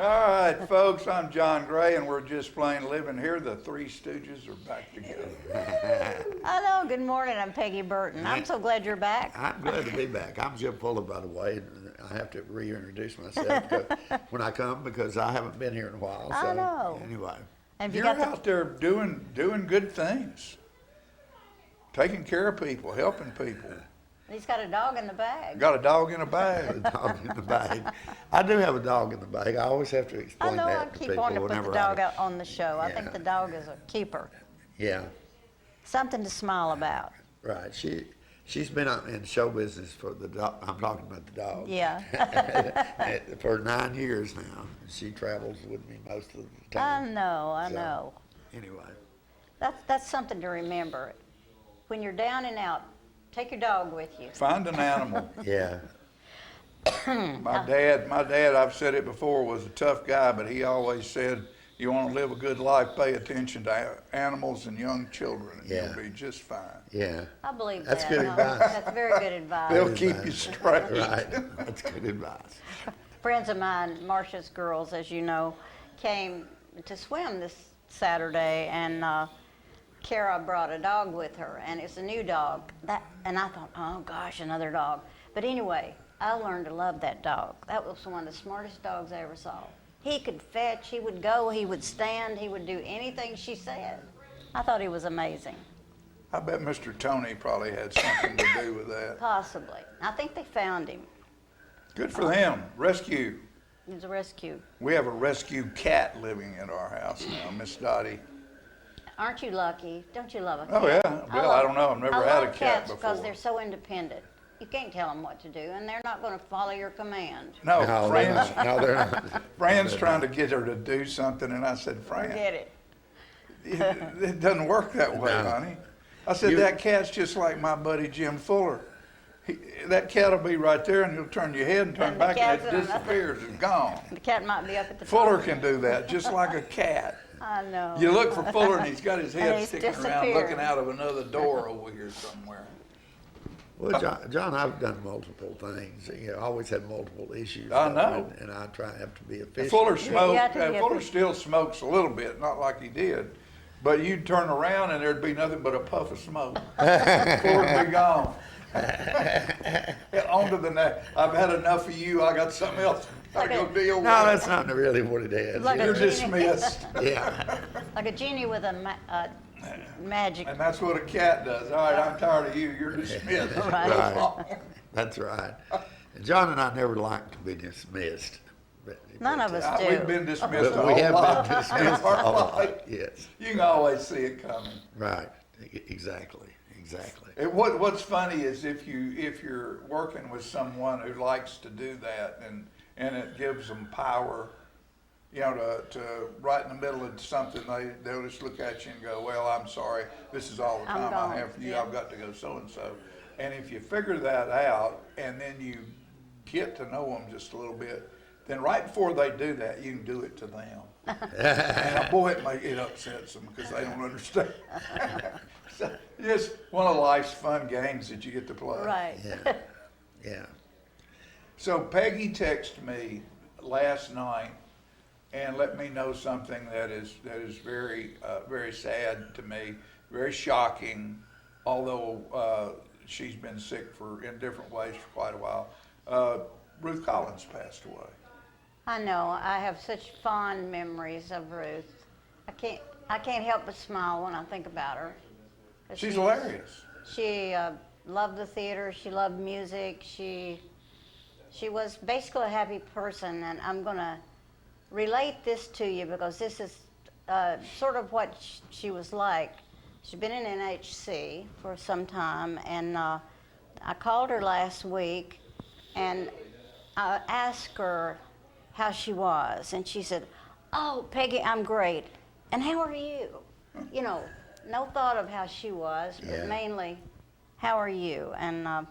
All right, folks, I'm John Gray, and we're just plain living here. The Three Stooges are back together. Hello, good morning. I'm Peggy Burton. I'm so glad you're back. I'm glad to be back. I'm Jim Fuller, by the way. And I have to reintroduce myself when I come because I haven't been here in a while. So, I know. Anyway. Have You're out there doing good things, taking care of people, helping people. He's got a dog in the bag. Got a dog in a bag. A dog in the bag. I do have a dog in the bag. I always have to I explain know I that to keep people wanting to put whenever the dog out on the show. I Yeah. think the dog is a keeper. Yeah, Something to smile about. right. She's been out in show business for the dog. I'm talking about the dog. Yeah. For 9 years now. She travels with me most of the I time. know. So, Anyway. That's something to remember. When you're down and out, take your dog with you. Find an animal. Yeah. My dad, I've said it before, was a tough guy, but he always said, you want to live a good life, pay attention to animals and young children, and Yeah. you'll be just fine. Yeah. I believe That's that. good advice. That's very good advice. They'll Good keep advice. you straight. Right. That's good advice. Friends of mine, Marcia's girls, as you know, came to swim this Saturday, and Kara brought a dog with her, and it's a new dog. And I thought, oh gosh, another dog. But anyway, I learned to love that dog. That was one of the smartest dogs I ever saw. He could fetch, he would go, he would stand, he would do anything she said. I thought he was amazing. I bet Mr. Tony probably had something to do with that. Possibly. I think they found him. Good for them. Rescue. He was rescued. We have a rescue cat living in our house now, Miss Dottie. Aren't you lucky? Don't you love a cat? Oh, yeah. Well, I don't know. I've never I had a love cat cats because before. they're so independent. You can't tell them what to do, and they're not going to follow your command. No, No, they're Fran's, not. No, they're not. Fran's trying to get her to do something, and I said, Fran, Get it? it doesn't work that way, No. honey. I said, that cat's just like my buddy Jim Fuller. That cat will be right there, and he'll turn your head and turn And the back, and cat's it in another- disappears. It's gone. The cat might be up at the Fuller top. can do that, just like a cat. I know. You look for Fuller, and he's got his And head he's sticking around, disappeared. looking out of another door over here somewhere. Well, John, I've done multiple things. You know, I always had multiple issues. I know. And I try to have to be efficient. Fuller You smoked. have to be Fuller efficient. still smokes a little bit, not like he did. But you'd turn around and there'd be nothing but a puff of smoke. Before it'd be gone. On to the next. I've had enough of you. I got something else I go deal with. No, that's not really what it is. Like a You're genie. dismissed. Yeah. Like a genie with a magic. And that's what a cat does. All right, I'm tired of you. You're dismissed. Right. That's right. And John and I never liked to be dismissed. None of us do. We've been dismissed a But we whole have lot. been dismissed a Our lot. life. Yes. You can always see it coming. Right. Exactly. What's funny is if you're working with someone who likes to do that and it gives them power, you know, to right in the middle of something, they'll just look at you and go, well, I'm sorry, this is all the I'm time gone. I have for you. Yeah. I've got to go so and so. And if you figure that out and then you get to know them just a little bit, then right before they do that, you can do it to them. And boy, it upsets them because they don't understand. So, it's one of life's fun games that you get to play. Right. Yeah. Yeah. So Peggy texted me last night and let me know something that is very very sad to me, very shocking. Although she's been sick in different ways for quite a while. Ruth Collins passed away. I know. I have such fond memories of Ruth. I can't help but smile when I think about her. 'Cause She's hilarious. She loved the theater. She loved music. She was basically a happy person, and I'm going to relate this to you because this is sort of what she was like. She's been in NHC for some time, and I called her last week, and I asked her how she was, and she said, "Oh, Peggy, I'm great. And how are you?" You know, no thought of how she was, but Yeah. mainly, how are you? And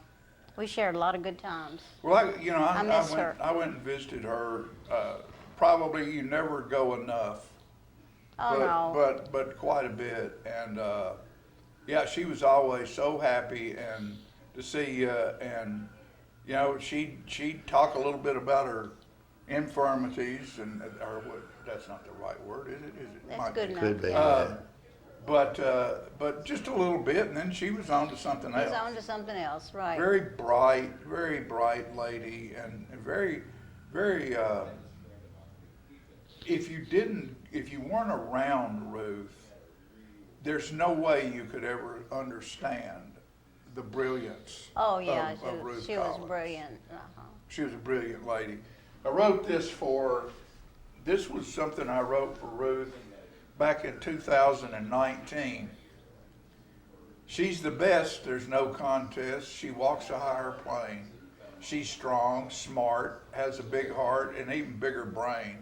we shared a lot of good times. Well, I miss her. I went and visited her. Probably you never go enough. Oh, no. But quite a bit, and yeah, she was always so happy and to see you, and you know she'd talk a little bit about infirmities and, or what, that's not the right word, is it? Is it? That's Might good be. enough. Could be. But just a little bit, and then she was on to something He's else. on to something else, right? Very bright lady, and very, very, if you weren't around Ruth, there's no way you could ever understand the brilliance Oh, yeah, of Ruth she was Collins. brilliant. Uh-huh. She was a brilliant lady. I wrote this was something I wrote for Ruth back in 2019. She's the best, there's no contest. She walks a higher plane. She's strong, smart, has a big heart, and even bigger brain.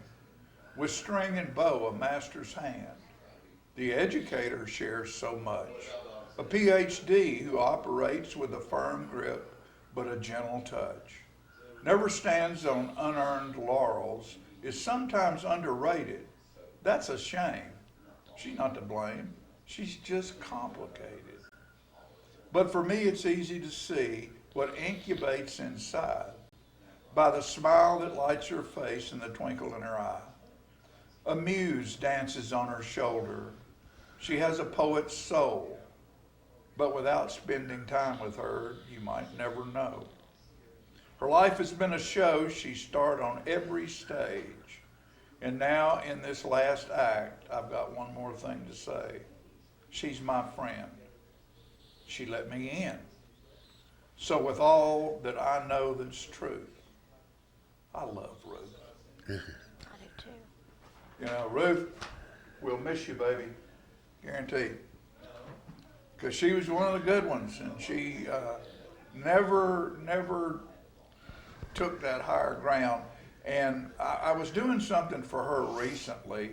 With string and bow, a master's hand. The educator shares so much. A PhD who operates with a firm grip, but a gentle touch. Never stands on unearned laurels, is sometimes underrated. That's a shame. She's not to blame. She's just complicated. But for me, it's easy to see what incubates inside by the smile that lights her face and the twinkle in her eye. A muse dances on her shoulder. She has a poet's soul, but without spending time with her, you might never know. Her life has been a show she starred on every stage. And now in this last act, I've got one more thing to say. She's my friend. She let me in. So with all that I know that's truth, I love Ruth. I do too. You know, Ruth, we'll miss you, baby. Guaranteed. Because she was one of the good ones, and she never took that higher ground. And I was doing something for her recently,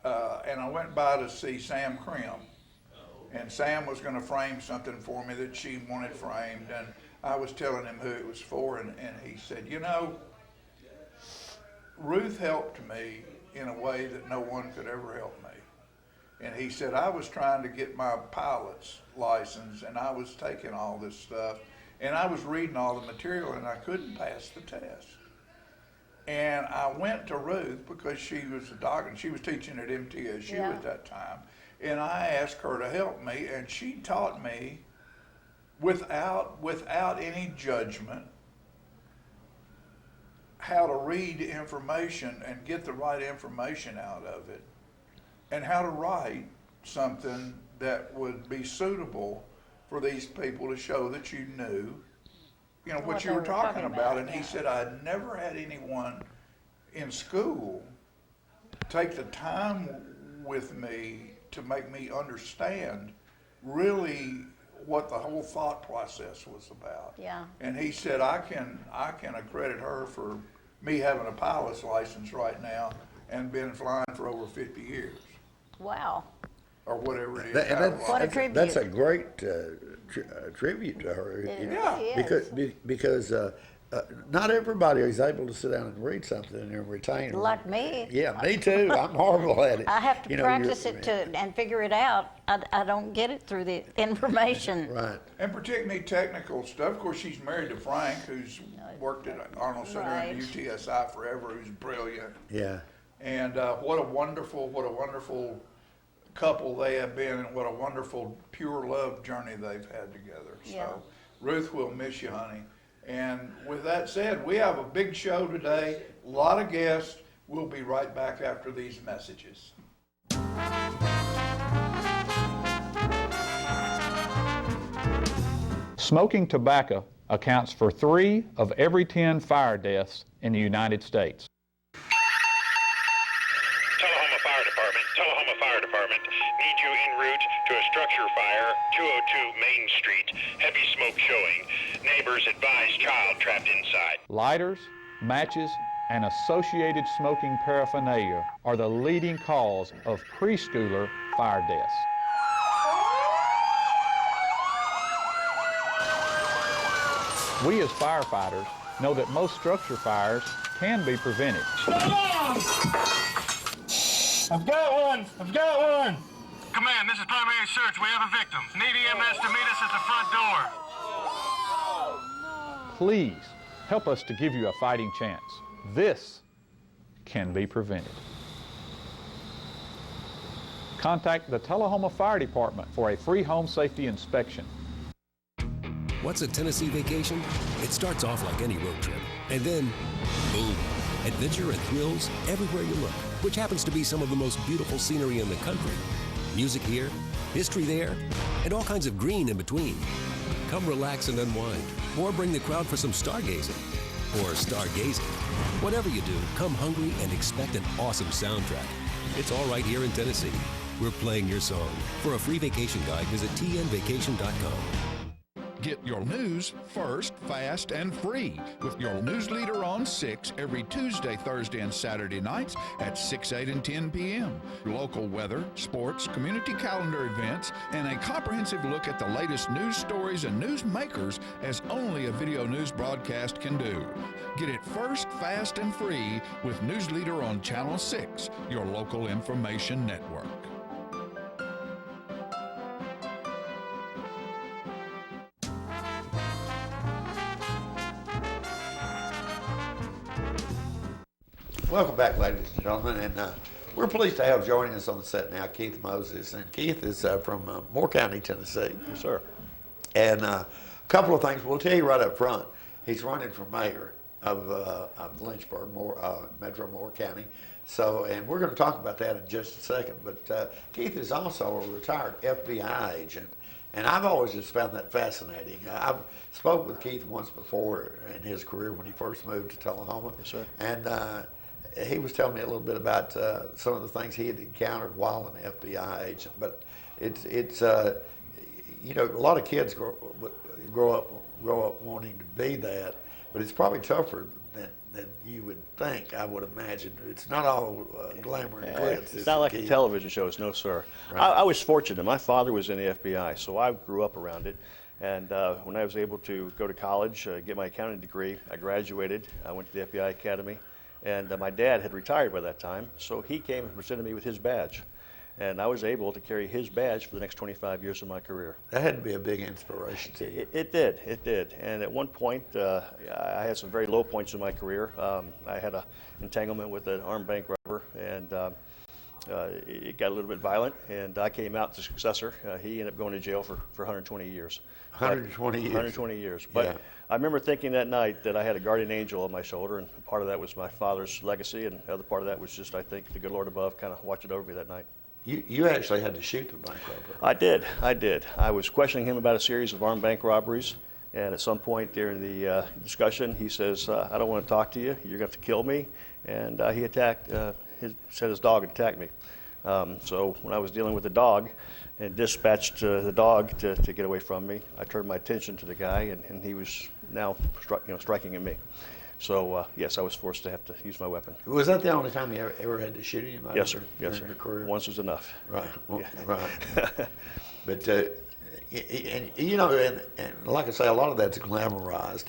and I went by to see Sam Krim. And Sam was going to frame something for me that she wanted framed, and I was telling him who it was for, and he said, you know, Ruth helped me in a way that no one could ever help me. And he said, I was trying to get my pilot's license, and I was taking all this stuff, and I was reading all the material, and I couldn't pass the test. And I went to Ruth because she was a doctor, and she was teaching at MTSU Yeah. at that time. And I asked her to help me, and she taught me without any judgment how to read information and get the right information out of it, and how to write something that would be suitable for these people to show that you knew, you know, what you were talking about. And he yeah. said, I'd never had anyone in school take the time with me to make me understand really what the whole thought process was about. Yeah. And he said, I can accredit her for me having a pilot's license right now and been flying for over 50 years, Wow. or whatever it is. And however What long. a tribute. that's a great tribute to her. It you know, Yeah. really is. because not everybody is able to sit down and read something and retain it. Like me. Yeah, me too. I'm horrible at it. I have to You know, practice you're- it and figure it out. I don't get it through the information. Right. And particularly technical stuff. Of course, she's married to Frank, who's worked at Arnold Center Right. and UTSI forever, who's brilliant. Yeah. And what a wonderful couple they have been, and what a wonderful pure love journey they've had together. Yeah. So Ruth will miss you, honey. And with that said, we have a big show today, a lot of guests. We'll be right back after these messages. Smoking tobacco accounts for 3 of every 10 fire deaths in the United States. Tullahoma Fire Department. Need you en route to a structure fire, 202 Main Street. Heavy smoke showing. Neighbors advise child trapped inside. Lighters, matches, and associated smoking paraphernalia are the leading cause of preschooler fire deaths. We as firefighters know that most structure fires can be prevented. I've got one! Command, this is primary search. We have a victim. Need EMS to meet us at the front door. Please help us to give you a fighting chance. This can be prevented. Contact the Tullahoma Fire Department for a free home safety inspection. What's a Tennessee vacation? It starts off like any road trip, and then, boom, adventure and thrills everywhere you look, which happens to be some of the most beautiful scenery in the country. Music here, history there, and all kinds of green in between. Come relax and unwind, or bring the crowd for some stargazing, or stargazing. Whatever you do, come hungry and expect an awesome soundtrack. It's all right here in Tennessee. We're playing your song. For a free vacation guide, visit tnvacation.com. Get your news first, fast, and free with your news leader on 6 every Tuesday, Thursday, and Saturday nights at 6, 8, and 10 p.m. Local weather, sports, community calendar events, and a comprehensive look at the latest news stories and news makers as only a video news broadcast can do. Get it first, fast, and free with News Leader on Channel 6, your local information network. Welcome back, ladies and gentlemen, and we're pleased to have joining us on the set now Keith Moses. And Keith is from Moore County, Tennessee. Yes, sir. And a couple of things we'll tell you right up front. He's running for mayor of Lynchburg, Metro Moore County. So, and we're going to talk about that in just a second. But Keith is also a retired FBI agent, and I've always just found that fascinating. I've spoke with Keith once before in his career when he first moved to Tullahoma. Yes, sir. And he was telling me a little bit about some of the things he had encountered while an FBI agent. But it's you know, a lot of kids grow up wanting to be that, but it's probably tougher than you would think. I would imagine it's not all glamour and glitz. It's not like the television shows, no, sir. Right. I was fortunate. My father was in the FBI, so I grew up around it. And when I was able to go to college, get my accounting degree, I graduated. I went to the FBI Academy. And my dad had retired by that time, so he came and presented me with his badge. And I was able to carry his badge for the next 25 years of my career. That had to be a big inspiration to you. It did. And at one point, I had some very low points in my career. I had an entanglement with an armed bank robber, and it got a little bit violent, and I came out the successor. He ended up going to jail for 120 years. 120 years. 120 years. But Yeah. I remember thinking that night that I had a guardian angel on my shoulder, and part of that was my father's legacy, and the other part of that was just, I think, the good Lord above kind of watching over me that night. You actually had to shoot the bank robber. I did. I was questioning him about a series of armed bank robberies, and at some point during the discussion, he says, I don't want to talk to you. You're going to have to kill me. And he said his dog had attacked me. So when I was dealing with the dog and dispatched the dog to get away from me, I turned my attention to the guy, and he was now striking at me. So yes, I was forced to have to use my weapon. Was that the only time you ever had to shoot anybody? Yes, sir. Yes, during sir. your career? Once was enough. Right. Well, Yeah. Right. But and you know, and like I say, a lot of that's glamorized,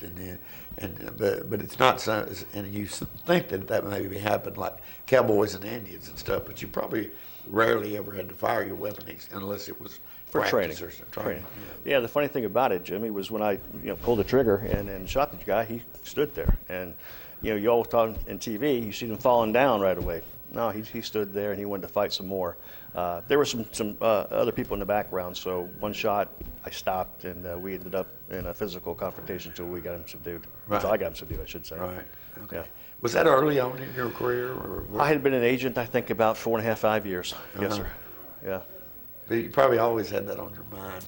but it's not. So, and you think that maybe happened like cowboys and Indians and stuff, but you probably rarely ever had to fire your weapon unless it was For practice training. or training. Yeah, the funny thing about it, Jimmy, was when I pulled the trigger and shot the guy, he stood there. And you always talk in TV, you see them falling down right away. No, he stood there and he wanted to fight some more. There were some other people in the background, so one shot, I stopped, and we ended up in a physical confrontation until we got him subdued. Right. Until I got him subdued, I should say. Right. Okay. Yeah. Was that early on in your career? Or I had been an agent, I think, about 4.5, 5 years. Yes, Uh-huh. sir. Yeah. But you probably always had that on your mind.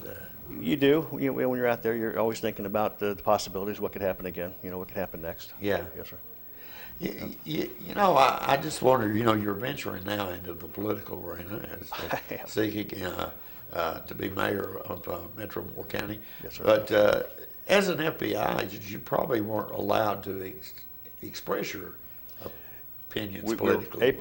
You do. When you're out there, you're always thinking about the possibilities, what could happen again, what could happen next. Yeah. Yes, sir. You know, I just wonder, you're venturing now into the political arena I am. as seeking to be mayor of Metro Moore County. Yes, sir. But as an FBI agent, you probably weren't allowed to express your opinions We were politically.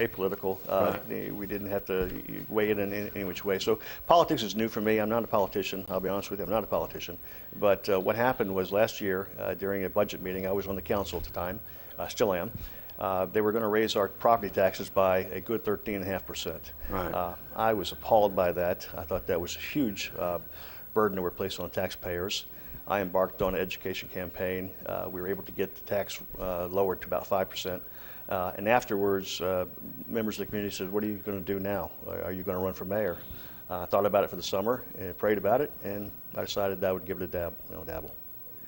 apolitical. Right. We didn't have to weigh in any which way. So politics is new for me. I'm not a politician. I'll be honest with you, I'm not a politician. But what happened was last year during a budget meeting, I was on the council at the time, still am. They were going to raise our property taxes by a good 13.5%. Right. I was appalled by that. I thought that was a huge burden that we're placing on taxpayers. I embarked on an education campaign. We were able to get the tax lowered to about 5%. And afterwards, members of the community said, what are you going to do now? Are you going to run for mayor? I thought about it for the summer and prayed about it, and I decided I would give it a dabble.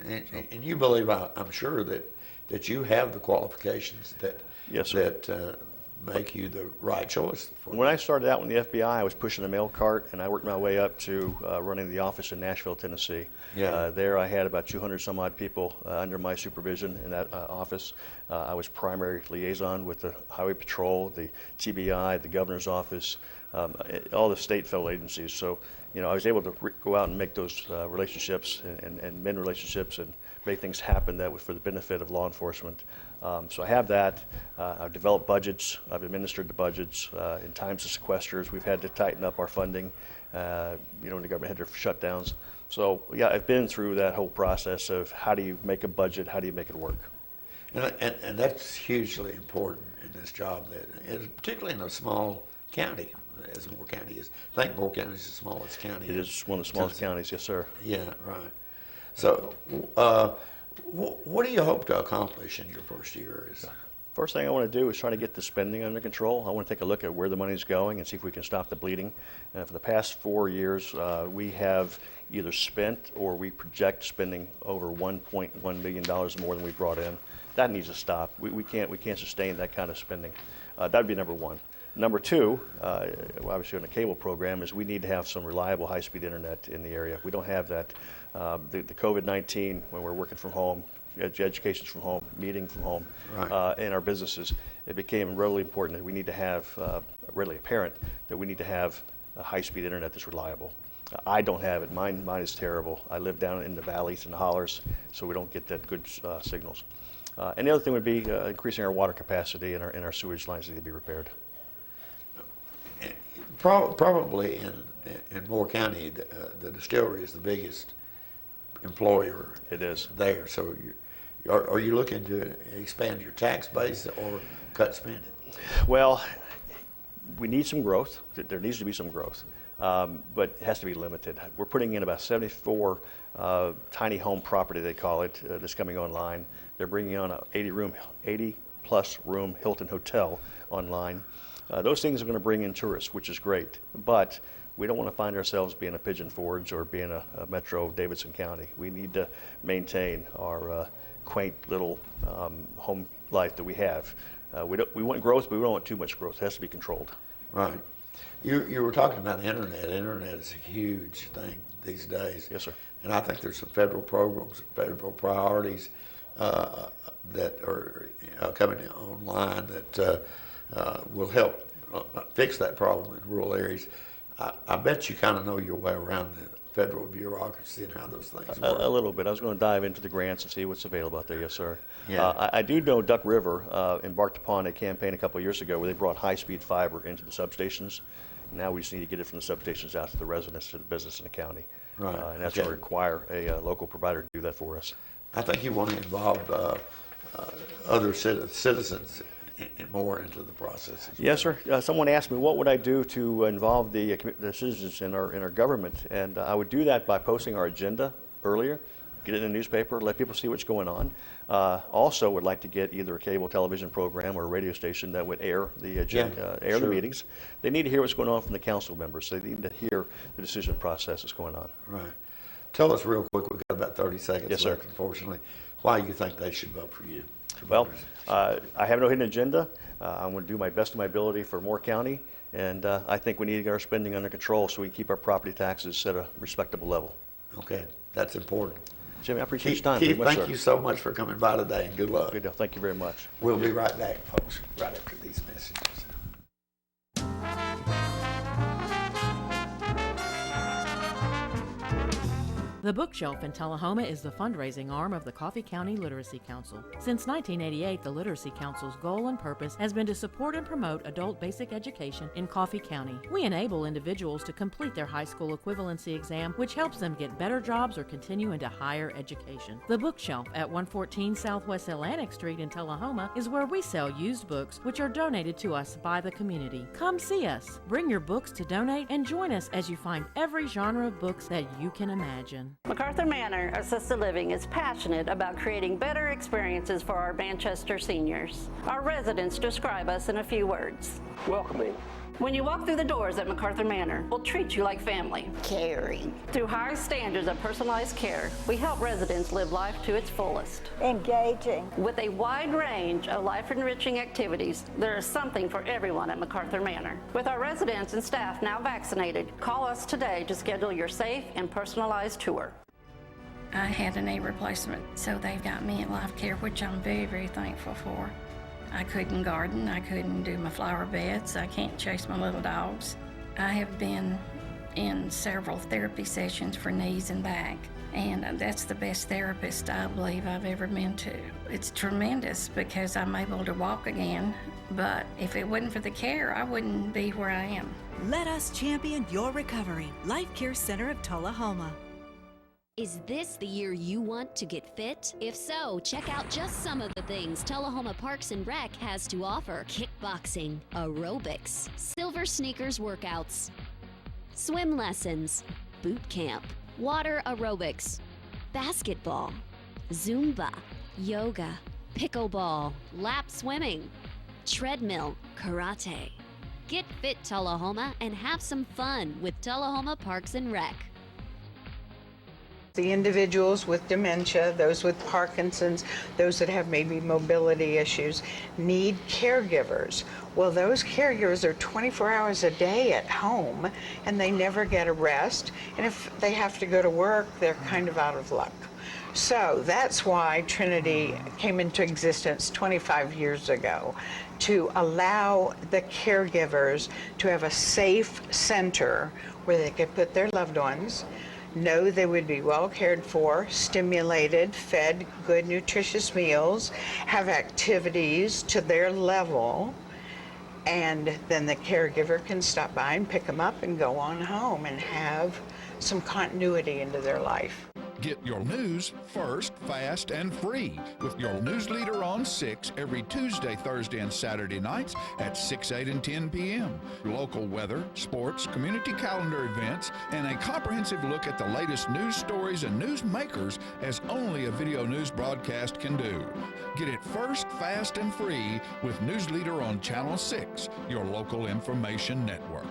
And you believe, I'm sure, that you have the qualifications that Yes, sir. that make you the right choice for When I started out in the FBI, I was pushing a mail cart, and I worked my way up to running the office in Nashville, Tennessee. Yeah. There I had about 200 some odd people under my supervision in that office. I was primary liaison with the Highway Patrol, the TBI, the governor's office, all the state federal agencies. So, I was able to go out and make those relationships and mend relationships and make things happen that was for the benefit of law enforcement. So I have that. I've developed budgets. I've administered the budgets. In times of sequesters, we've had to tighten up our funding. When the government had their shutdowns. So yeah, I've been through that whole process of how do you make a budget, how do you make it work. And that's hugely important in this job, particularly in a small county, as Moore County is. I think Moore County is the smallest county. It is one of the smallest counties, yes, sir. Yeah, right. So, what do you hope to accomplish in your first year? First thing I want to do is try to get the spending under control. I want to take a look at where the money's going and see if we can stop the bleeding. For the past 4 years, we have either spent or we project spending over $1.1 million more than we brought in. That needs to stop. We can't sustain that kind of spending. That would be number one. Number two, obviously on the cable program, is we need to have some reliable high-speed internet in the area. We don't have that. The COVID-19, when we're working from home, education's from home, meeting from home, Right. in our businesses, it became really important that we need to have, readily apparent, that we need to have a high-speed internet that's reliable. I don't have it. Mine is terrible. I live down in the valleys and the hollers, so we don't get that good signals. And the other thing would be increasing our water capacity and our sewage lines need to be repaired. Probably in Moore County, the distillery is the biggest employer. It is. There. So are you looking to expand your tax base or cut spending? Well, we need some growth. There needs to be some growth, but it has to be limited. We're putting in about 74 tiny home property, they call it, that's coming online. They're bringing on a 80-plus room Hilton Hotel online. Those things are going to bring in tourists, which is great, but we don't want to find ourselves being a Pigeon Forge or being a Metro Davidson County. We need to maintain our quaint little home life that we have. We want growth, but we don't want too much growth. It has to be controlled. Right. You were talking about internet. Internet is a huge thing these days. Yes, sir. And I think there's some federal programs, federal priorities that are coming online that will help fix that problem in rural areas. I bet you kind of know your way around the federal bureaucracy and how those things work. A little bit. I was going to dive into the grants and see what's available out there. Yes, sir. Yeah. I do know Duck River embarked upon a campaign a couple of years ago where they brought high-speed fiber into the substations. Now we just need to get it from the substations out to the residents, to the business in the county. Right. And that's Okay. going to require a local provider to do that for us. I think you want to involve other citizens more into the process. Yes, sir. Someone asked me what would I do to involve the citizens in our government, and I would do that by posting our agenda earlier, get it in the newspaper, let people see what's going on. Also, would like to get either a cable television program or a radio station that would air the agenda, Yeah, the sure. meetings. They need to hear what's going on from the council members. They need to hear the decision process that's going on. Right. Tell us real quick, we've got about 30 seconds Yes, sir. left, unfortunately, why you think they should vote for you. Well, I have no hidden agenda. I'm going to do my best of my ability for Moore County, and I think we need to get our spending under control so we can keep our property taxes at a respectable level. Okay, that's important. Jimmy, I appreciate your time. Keith, very much, thank sir. you so much for coming by today, and good luck. Good deal. Thank you very much. We'll be right back, folks, right after these messages. The Bookshelf in Tullahoma is the fundraising arm of the Coffee County Literacy Council. Since 1988, the Literacy Council's goal and purpose has been to support and promote adult basic education in Coffee County. We enable individuals to complete their high school equivalency exam, which helps them get better jobs or continue into higher education. The Bookshelf at 114 Southwest Atlantic Street in Tullahoma is where we sell used books, which are donated to us by the community. Come see us, bring your books to donate, and join us as you find every genre of books that you can imagine. MacArthur Manor Assisted Living is passionate about creating better experiences for our Manchester seniors. Our residents describe us in a few words. Welcoming. When you walk through the doors at MacArthur Manor, we'll treat you like family. Caring. Through high standards of personalized care, we help residents live life to its fullest. Engaging. With a wide range of life-enriching activities, there is something for everyone at MacArthur Manor. With our residents and staff now vaccinated, call us today to schedule your safe and personalized tour. I had a knee replacement, so they've got me in life care, which I'm very, very thankful for. I couldn't garden, I couldn't do my flower beds, I can't chase my little dogs. I have been in several therapy sessions for knees and back, and that's the best therapist I believe I've ever been to. It's tremendous because I'm able to walk again, but if it wasn't for the care, I wouldn't be where I am. Let us champion your recovery. Life Care Center of Tullahoma. Is this the year you want to get fit? If so, check out just some of the things Tullahoma Parks and Rec has to offer. Kickboxing, aerobics, silver sneakers workouts, swim lessons, boot camp, water aerobics, basketball, Zumba, yoga, pickleball, lap swimming, treadmill, karate. Get fit, Tullahoma, and have some fun with Tullahoma Parks and Rec. The individuals with dementia, those with Parkinson's, those that have maybe mobility issues, need caregivers. Well, those caregivers are 24 hours a day at home, and they never get a rest. And if they have to go to work, they're kind of out of luck. So that's why Trinity came into existence 25 years ago, to allow the caregivers to have a safe center where they could put their loved ones, know they would be well cared for, stimulated, fed good nutritious meals, have activities to their level, and then the caregiver can stop by and pick them up and go on home and have some continuity into their life. Get your news first, fast, and free with your news leader on 6 every Tuesday, Thursday, and Saturday nights at 6, 8, and 10 p.m. Local weather, sports, community calendar events, and a comprehensive look at the latest news stories and news makers as only a video news broadcast can do. Get it first, fast, and free with News Leader on Channel 6, your local information network.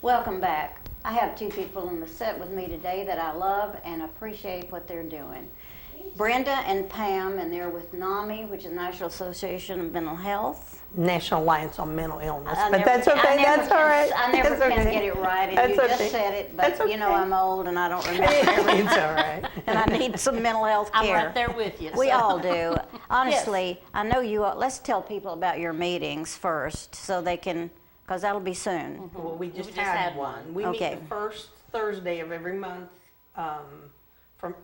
Welcome back. I have two people on the set with me today that I love and appreciate what they're doing. Brenda and Pam, and they're with NAMI, which is National Association of Mental Health. National Alliance on Mental Illness, I but never- that's okay, I never that's can- all right. I never That's can okay. get it right, and That's you okay. just said it, That's but you know okay. I'm old and I don't remember everything. It's all right. And I need some mental health care. I'm right there with you. We so. all do. Honestly, I know you all, let's tell people about your meetings first so they can, because that'll be soon. Well, we just just had had one. We Okay. meet the first Thursday of every month, from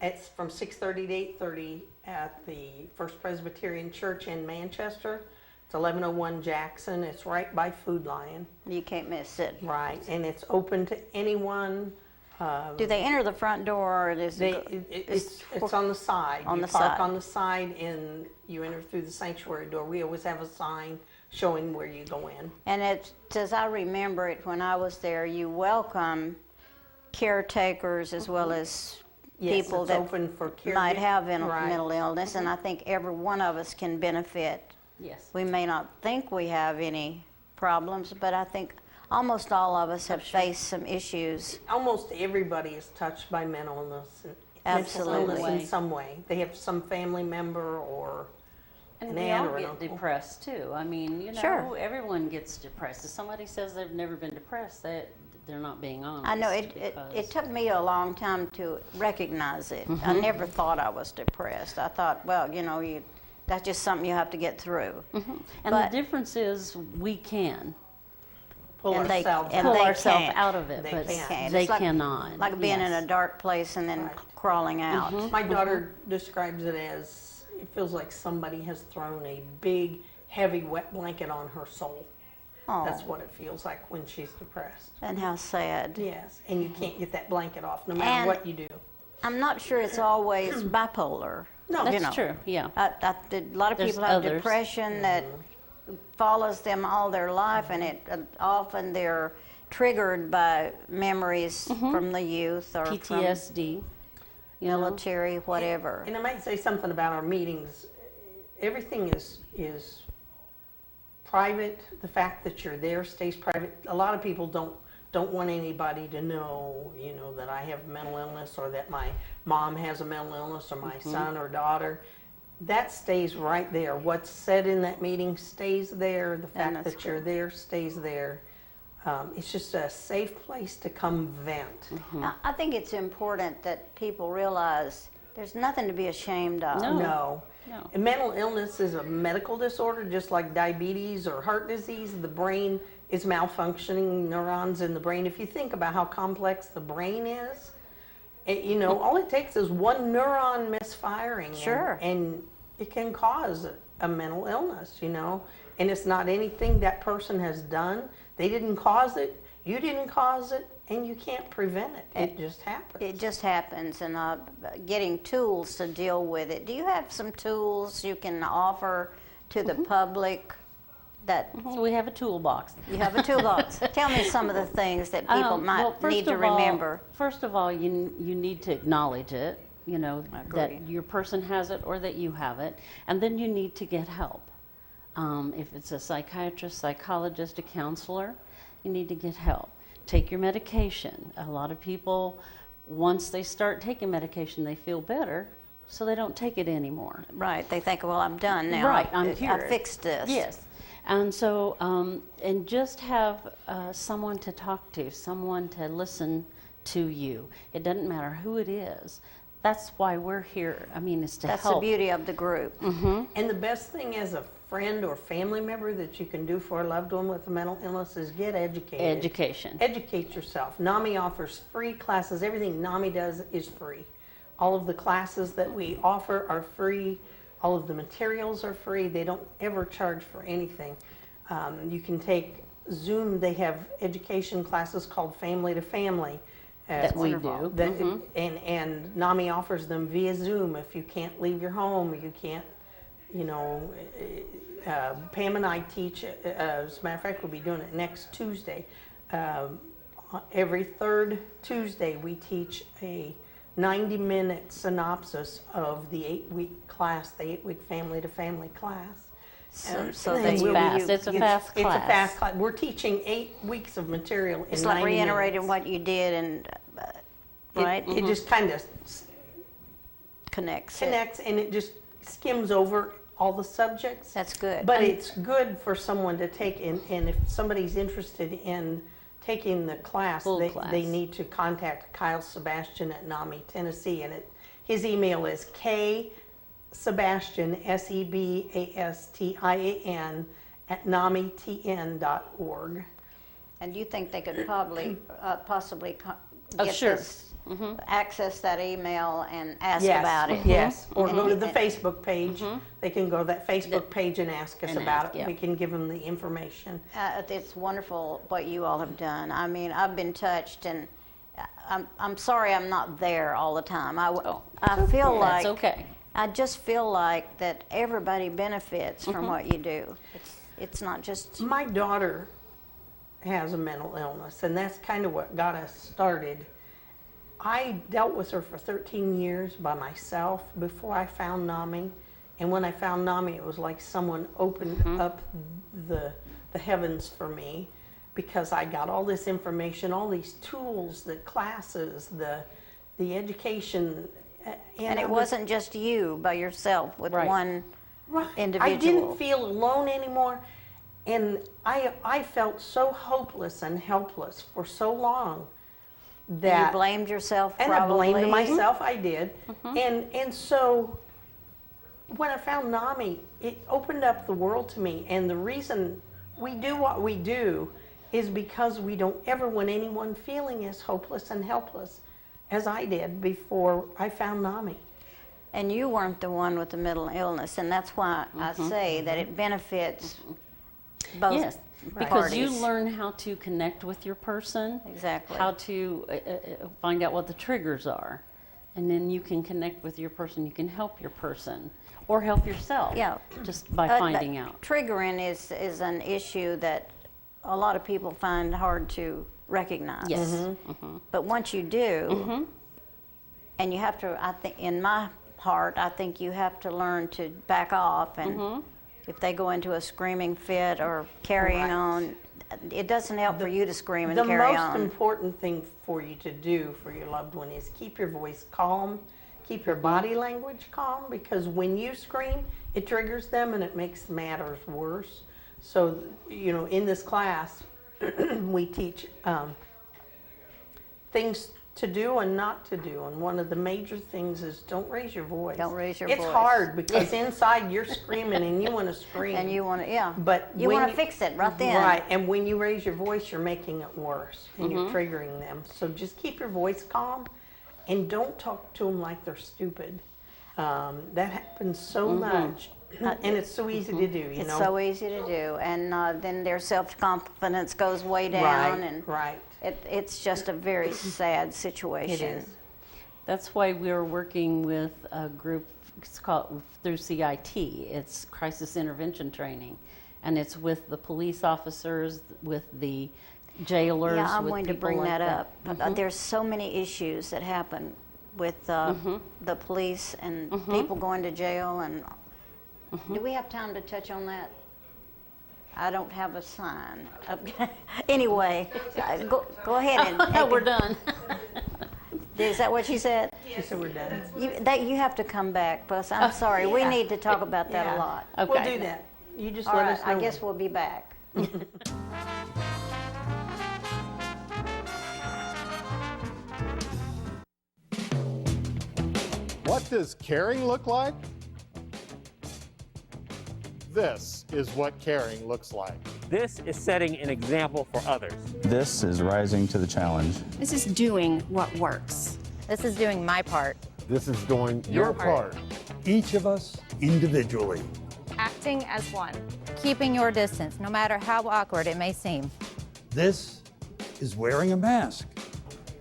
6:30 to 8:30 at the First Presbyterian Church in Manchester. It's 1101 Jackson. It's right by Food Lion. You can't miss it. Right, and it's open to anyone. Do they enter the front door or is It's on the side. On You the park side. on the side and you enter through the sanctuary door. We always have a sign showing where you go in. And it's, as I remember it, when I was there, you welcome caretakers as well as Yes, people it's that open for might caregiv- have right. mental illness, and I think every one of us can benefit. Yes. We may not think we have any problems, but I think almost all of us have faced some issues. Almost everybody is touched by mental illness. Absolutely. Mental illness in some way. They have some family member or And an we aunt all or an get uncle. depressed too. I mean, you know, Sure. everyone gets depressed. If somebody says they've never been depressed, they're not being honest. I know it took me a long time to recognize it. I Mhm. never thought I was depressed. I thought, well, you know, that's just something you have to get through. And But- the difference is we can Pull and they, ourselves and pull they ourselves can't. out of it, They but can't. they It's like- cannot. Like being in Yes. a dark place and then crawling out. My daughter describes it as, it feels like somebody has thrown a big, heavy, wet blanket on her soul. Oh. That's what it feels like when she's depressed. And how sad. Yes, and you can't get that blanket off no matter And- what you do. I'm not sure it's always bipolar. No. That's true, yeah. A lot of There's people have others. depression that follows them all their life, and it often they're triggered by memories from the youth or PTSD. from military, whatever. And I might say something about our meetings. Everything is private. The fact that you're there stays private. A lot of people don't want anybody to know, that I have mental illness or that my mom has a mental illness or my son or daughter. That stays right there. What's said in that meeting stays there. The fact that you're there stays there. It's just a safe place to come vent. I think it's important that people realize there's nothing to be ashamed of. No. And mental illness is a medical disorder, just like diabetes or heart disease. The brain is malfunctioning, neurons in the brain. If you think about how complex the brain is, all it takes is one neuron misfiring. Sure. And it can cause a mental illness, And it's not anything that person has done. They didn't cause it. You didn't cause it. And you can't prevent it. It just happens. It just happens, and getting tools to deal with it. Do you have some tools you can offer to the public? That we have a toolbox. You have a toolbox. Tell me some of the things that people might need to remember. First of all, you need to acknowledge it, that your person has it or that you have it, and then you need to get help. If it's a psychiatrist, psychologist, a counselor, you need to get help. Take your medication. A lot of people, once they start taking medication, they feel better, so they don't take it anymore. Right. They think, well, I'm done now. Right, I'm cured. I fixed this. Yes. And so, and just have someone to talk to, someone to listen to you. It doesn't matter who it is. That's why we're here. I mean, it's to help. That's the beauty of the group. And the best thing as a friend or family member that you can do for a loved one with a mental illness is get educated. Education. Educate yourself. NAMI offers free classes. Everything NAMI does is free. All of the classes that we offer are free. All of the materials are free. They don't ever charge for anything. You can take Zoom. They have education classes called Family to Family. That we do. And NAMI offers them via Zoom. If you can't leave your home, you can't, Pam and I teach, as a matter of fact, we'll be doing it next Tuesday. Every third Tuesday, we teach a 90-minute synopsis of the 8-week class, the 8-week Family to Family class. So it's fast. It's a fast class. It's a fast class. We're teaching 8 weeks of material in 90 minutes. It's like reiterating what you did, and right? It just kind of connects, and it just skims over all the subjects. That's good. But it's good for someone to take, and if somebody's interested in taking the class, they need to contact Kyle Sebastian at NAMI, Tennessee, and his email is ksebastian, SEBASTIAN, at NAMITN.org. And you think they could possibly get sure. this, access that email and ask about it? Yes, or go to the Facebook page. They can go to that Facebook page and ask us about it. yeah. We can give them the information. It's wonderful what you all have done. I mean, I've been touched, and I'm sorry I'm not there all the time. I feel like That's okay. I just feel like that everybody benefits from what you do. It's not just My daughter has a mental illness, and that's kind of what got us started. I dealt with her for 13 years by myself before I found NAMI. And when I found NAMI, it was like someone opened up the heavens for me, because I got all this information, all these tools, the classes, the education. and it wasn't just you by yourself with one individual. I didn't feel alone anymore. And I felt so hopeless and helpless for so long that... You blamed yourself, and probably. I blamed myself, I did. And so when I found NAMI, it opened up the world to me. And the reason we do what we do is because we don't ever want anyone feeling as hopeless and helpless as I did before I found NAMI. And you weren't the one with the mental illness, and that's why I say that it benefits both Yes, because you learn how to connect with your person. Exactly. How to find out what the triggers are. And then you can connect with your person, you can help your person, or help yourself. Yeah. Just by But finding out. Triggering is an issue that a lot of people find hard to recognize. Yes. But once you do, and you have to, I think, in my heart, I think you have to learn to back off, and if they go into a screaming fit or carrying on, it doesn't help for you to scream and carry The on. most important thing for you to do for your loved one is keep your voice calm, keep your body language calm, because when you scream, it triggers them and it makes matters worse. So, you know, in this class, we teach things to do and not to do. And one of the major things is don't raise your voice. Don't raise your It's voice. hard because inside you're screaming and you want to scream. And you want to, yeah. But you when want to fix it right then. Right, and when you raise your voice, you're making it worse and you're triggering them. So just keep your voice calm and don't talk to them like they're stupid. That happens so much. And it's so easy to do, you It's know. so easy to do, and then their self-confidence goes way down, Right, and right. it's just a very sad situation. It is. That's why we're working with a group, it's called through CIT, it's Crisis Intervention Training, and it's with the police officers, with the jailers. Yeah, I'm with going to people bring like that up. But there's so many issues that happen with the police and people going to jail, and do we have time to touch on that? I don't have a sign. Anyway, go ahead and We're done. Is that what she said? She said we're done. You have to come back, Bus. I'm sorry. We need to talk about that a lot. Okay. We'll do that. You just All let right, us know. I guess we'll be back. What does caring look like? This is what caring looks like. This is setting an example for others. This is rising to the challenge. This is doing what works. This is doing my part. This is doing your part. Each of us individually. Acting as one. Keeping your distance, no matter how awkward it may seem. This is wearing a mask.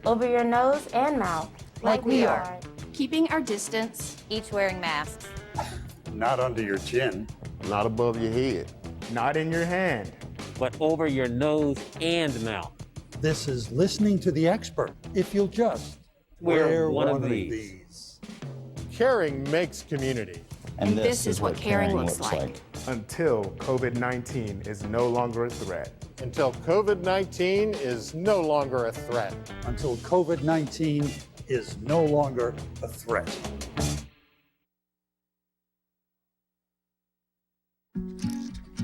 Over your nose and mouth, like we are. Keeping our distance. Each wearing masks. Not under your chin. Not above your head. Not in your hand, but over your nose and mouth. This is listening to the expert. If you'll just Wear one of these. Caring makes community. And this is what caring looks like. Until COVID-19 is no longer a threat. Until COVID-19 is no longer a threat. Until COVID-19 is no longer a threat.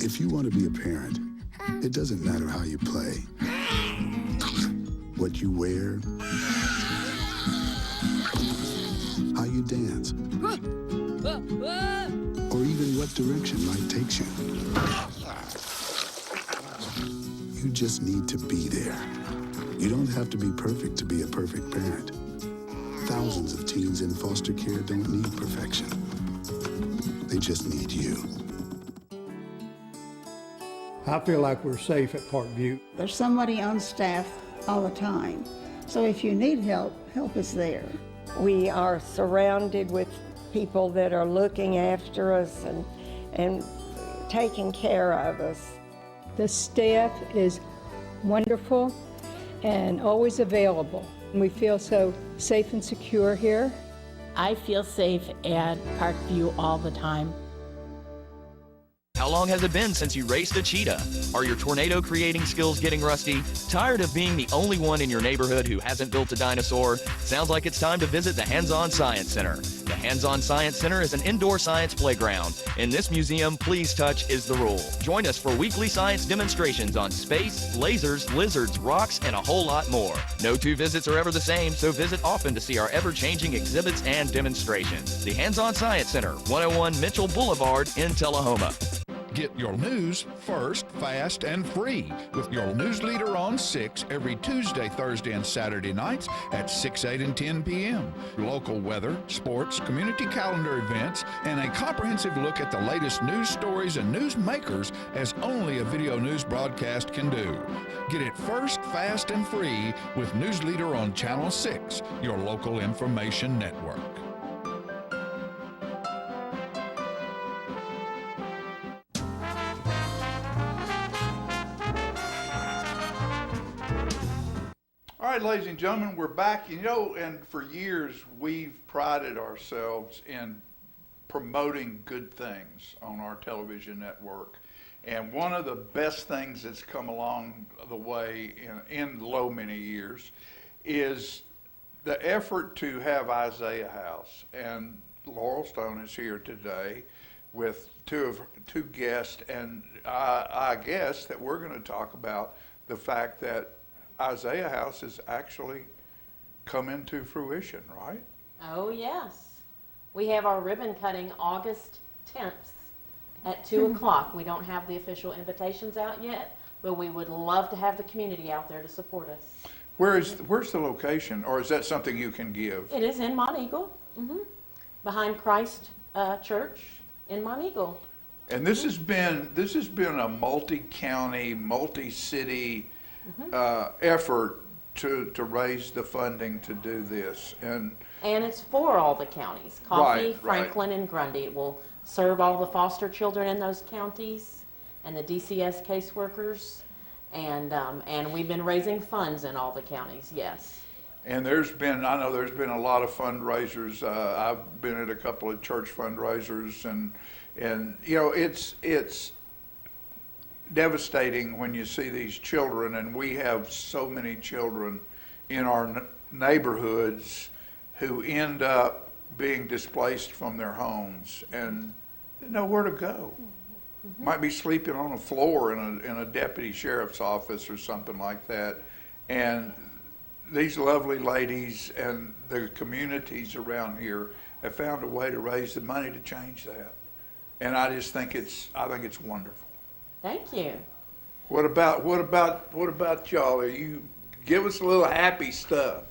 If you want to be a parent, it doesn't matter how you play, what you wear, how you dance, or even what direction life takes you. You just need to be there. You don't have to be perfect to be a perfect parent. Thousands of teens in foster care don't need perfection. They just need you. I feel like we're safe at Parkview. There's somebody on staff all the time. So if you need help, help is there. We are surrounded with people that are looking after us and taking care of us. The staff is wonderful and always available. We feel so safe and secure here. I feel safe at Parkview all the time. How long has it been since you raced a cheetah? Are your tornado creating skills getting rusty? Tired of being the only one in your neighborhood who hasn't built a dinosaur? Sounds like it's time to visit the Hands-On Science Center. The Hands-On Science Center is an indoor science playground. In this museum, please touch is the rule. Join us for weekly science demonstrations on space, lasers, lizards, rocks, and a whole lot more. No two visits are ever the same, so visit often to see our ever-changing exhibits and demonstrations. The Hands-On Science Center, 101 Mitchell Boulevard in Tullahoma. Get your news first, fast, and free with your news leader on 6 every Tuesday, Thursday, and Saturday nights at 6, 8, and 10 p.m. Local weather, sports, community calendar events, and a comprehensive look at the latest news stories and news makers as only a video news broadcast can do. Get it first, fast, and free with News Leader on Channel 6, your local information network. All right, ladies and gentlemen, we're back. You know, and for years we've prided ourselves in promoting good things on our television network. And one of the best things that's come along the way in many years is the effort to have Isaiah House. And Laurel Stone is here today with two guests, and I guess that we're going to talk about the fact that Isaiah House has actually come into fruition, right? Oh, yes. We have our ribbon cutting August 10th at 2 o'clock. We don't have the official invitations out yet, but we would love to have the community out there to support us. Where's the location, or is that something you can give? It is in Monteagle, behind Christ Church in Monteagle. And this has been a multi-county, multi-city effort to raise the funding to do this, and it's for all the counties: Coffee, Right, Franklin, and Grundy. It will serve all the foster children in those counties and the DCS caseworkers, and we've been raising funds in all the counties. Yes. And I know there's been a lot of fundraisers. I've been at a couple of church fundraisers, and you know, it's devastating when you see these children, and we have so many children in our neighborhoods who end up being displaced from their homes and nowhere to go. Might be sleeping on a floor in a deputy sheriff's office or something like that. And these lovely ladies and the communities around here have found a way to raise the money to change that. And I just think it's wonderful. Thank you. What about y'all? You give us a little happy stuff.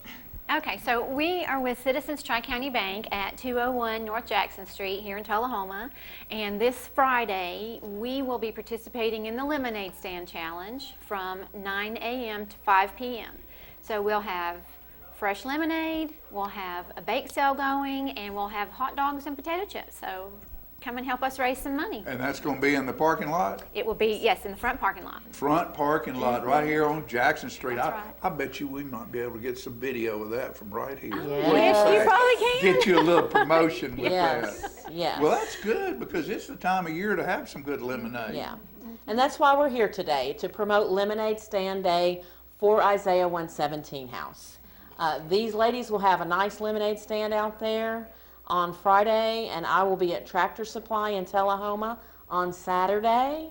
Okay, so we are with Citizens Tri-County Bank at 201 North Jackson Street here in Tullahoma, and this Friday we will be participating in the Lemonade Stand Challenge from 9 a.m. to 5 p.m. So we'll have fresh lemonade, we'll have a bake sale going, and we'll have hot dogs and potato chips. So come and help us raise some money. And that's going to be in the parking lot? It will be, yes, in the front parking lot. Front parking lot, right here on Jackson Street. That's right. I bet you we might be able to get some video of that from right here. Yes. You probably can. Get you a little promotion with Yes, that. yes. Well, that's good, because it's the time of year to have some good lemonade. Yeah, and that's why we're here today, to promote Lemonade Stand Day for Isaiah 117 House. These ladies will have a nice lemonade stand out there on Friday, and I will be at Tractor Supply in Tullahoma on Saturday.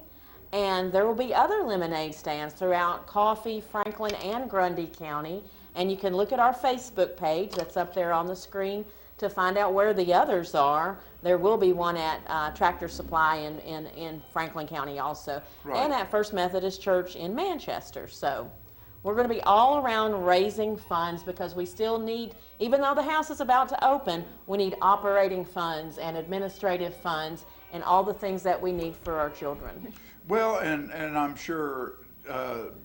And there will be other lemonade stands throughout Coffee, Franklin, and Grundy County. And you can look at our Facebook page that's up there on the screen to find out where the others are. There will be one at Tractor Supply in Franklin County also, and at First Methodist Church in Manchester. So we're going to be all around raising funds, because we still need, even though the house is about to open, we need operating funds and administrative funds and all the things that we need for our children. Well, and I'm sure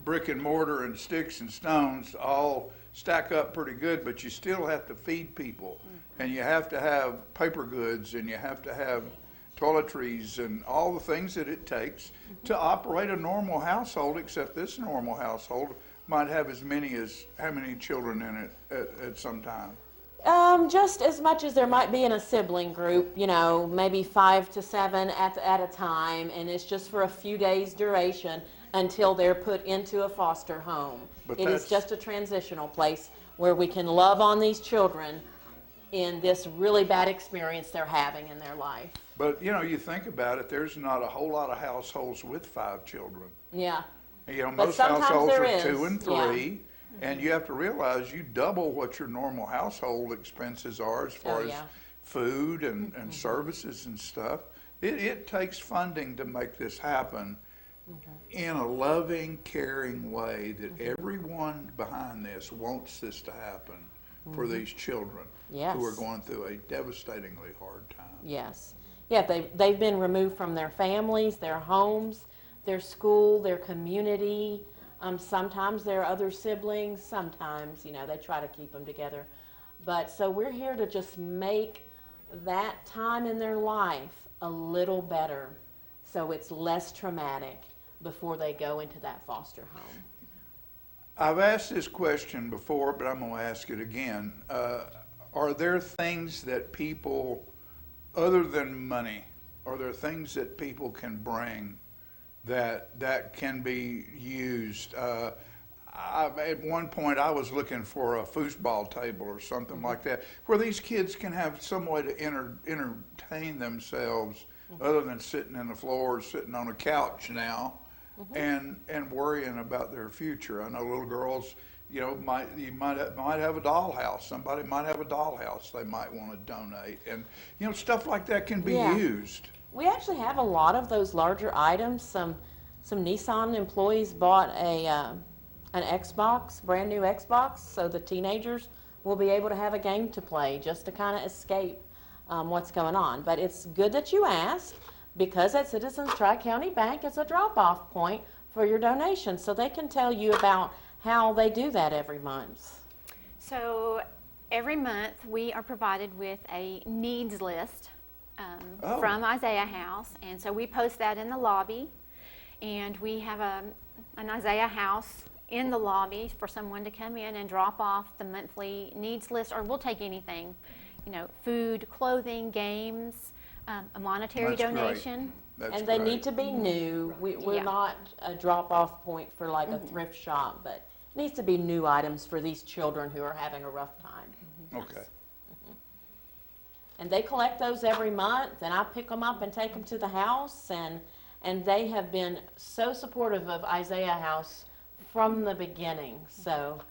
brick and mortar and sticks and stones all stack up pretty good, but you still have to feed people. And you have to have paper goods, and you have to have toiletries and all the things that it takes to operate a normal household, except this normal household might have as many as how many children in it at some time? Just as much as there might be in a sibling group, you know, maybe 5 to 7 at a time, and it's just for a few days duration until they're put into a foster home. But it is just a transitional place where we can love on these children in this really bad experience they're having in their life. But, you know, you think about it, there's not a whole lot of households with 5 children. Yeah. You know, But most sometimes households there are is. 2 and 3, Yeah. and you have to realize you double what your normal household expenses are as far as food and services and stuff. It takes funding to make this happen in a loving, caring way that everyone behind this wants this to happen for these children Yes. who are going through a devastatingly hard time. Yes. Yeah, they've been removed from their families, their homes, their school, their community. Sometimes their other siblings, sometimes, they try to keep them together. But so we're here to just make that time in their life a little better so it's less traumatic before they go into that foster home. I've asked this question before, but I'm going to ask it again. Are there things that people, other than money, are there things that people can bring that can be used? At one point, I was looking for a foosball table or something like that, where these kids can have some way to entertain themselves other than sitting in the floor or sitting on a couch now and worrying about their future. I know little girls, you might have a dollhouse. Somebody might have a dollhouse they might want to donate. And, stuff like that can be used. We actually have a lot of those larger items. Some Nissan employees bought an Xbox, brand new Xbox, so the teenagers will be able to have a game to play just to kind of escape what's going on. But it's good that you asked, because at Citizens Tri-County Bank it's a drop-off point for your donations, so they can tell you about how they do that every month. So every month we are provided with a needs list from Isaiah House, and so we post that in the lobby, and we have an Isaiah House in the lobby for someone to come in and drop off the monthly needs list, or we'll take anything, food, clothing, games, a monetary donation. And they need to be new. We're not a drop-off point for like a thrift shop, but it needs to be new items for these children who are having a rough time. Okay. And they collect those every month, and I pick them up and take them to the house, and they have been so supportive of Isaiah House from the beginning. So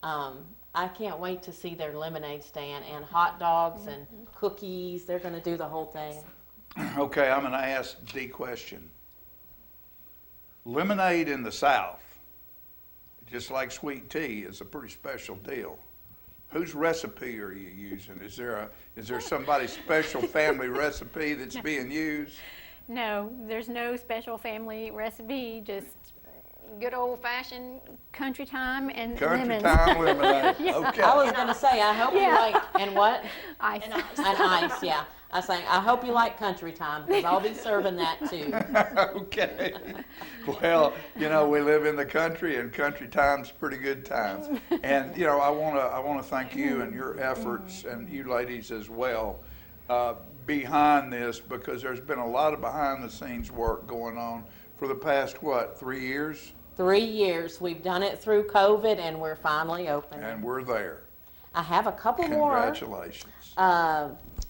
I can't wait to see their lemonade stand and hot dogs and cookies. They're going to do the whole thing. Okay, I'm going to ask the question. Lemonade in the South, just like sweet tea, is a pretty special deal. Whose recipe are you using? Is there somebody's special family recipe that's being used? No, there's no special family recipe, just good old-fashioned country time and lemons. Country time lemonade, okay. I was going to say, I hope you like, and what? Ice. And ice, yeah. I was saying, I hope you like country time, because I'll be serving that too. Okay. Well, we live in the country, and country time's pretty good times. And I want to thank you and your efforts, and you ladies as well, behind this, because there's been a lot of behind-the-scenes work going on for the past 3 years? 3 years. We've done it through COVID, and we're finally open. And we're there. I have a couple more Congratulations.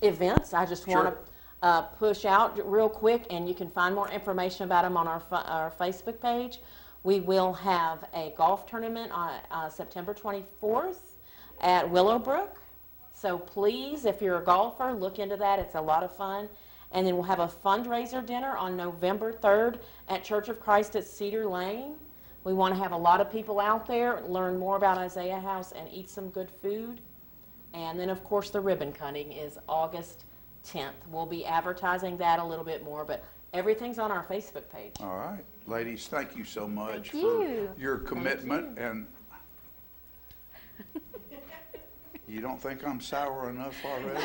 events I just want to push out real quick, and you can find more information about them on our Facebook page. We will have a golf tournament on September 24th at Willowbrook. So please, if you're a golfer, look into that. It's a lot of fun. And then we'll have a fundraiser dinner on November 3rd at Church of Christ at Cedar Lane. We want to have a lot of people out there, learn more about Isaiah House, and eat some good food. And then, of course, the ribbon cutting is August 10th. We'll be advertising that a little bit more, but everything's on our Facebook page. All right. Ladies, thank you so much for your commitment. And you don't think I'm sour enough already?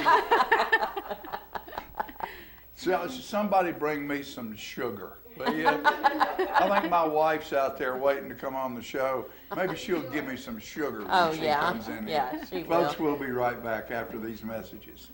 So, somebody bring me some sugar. But yeah, I think my wife's out there waiting to come on the show. Maybe she'll give me some sugar when she comes in here. Yeah, she Folks, will. we'll be right back after these messages.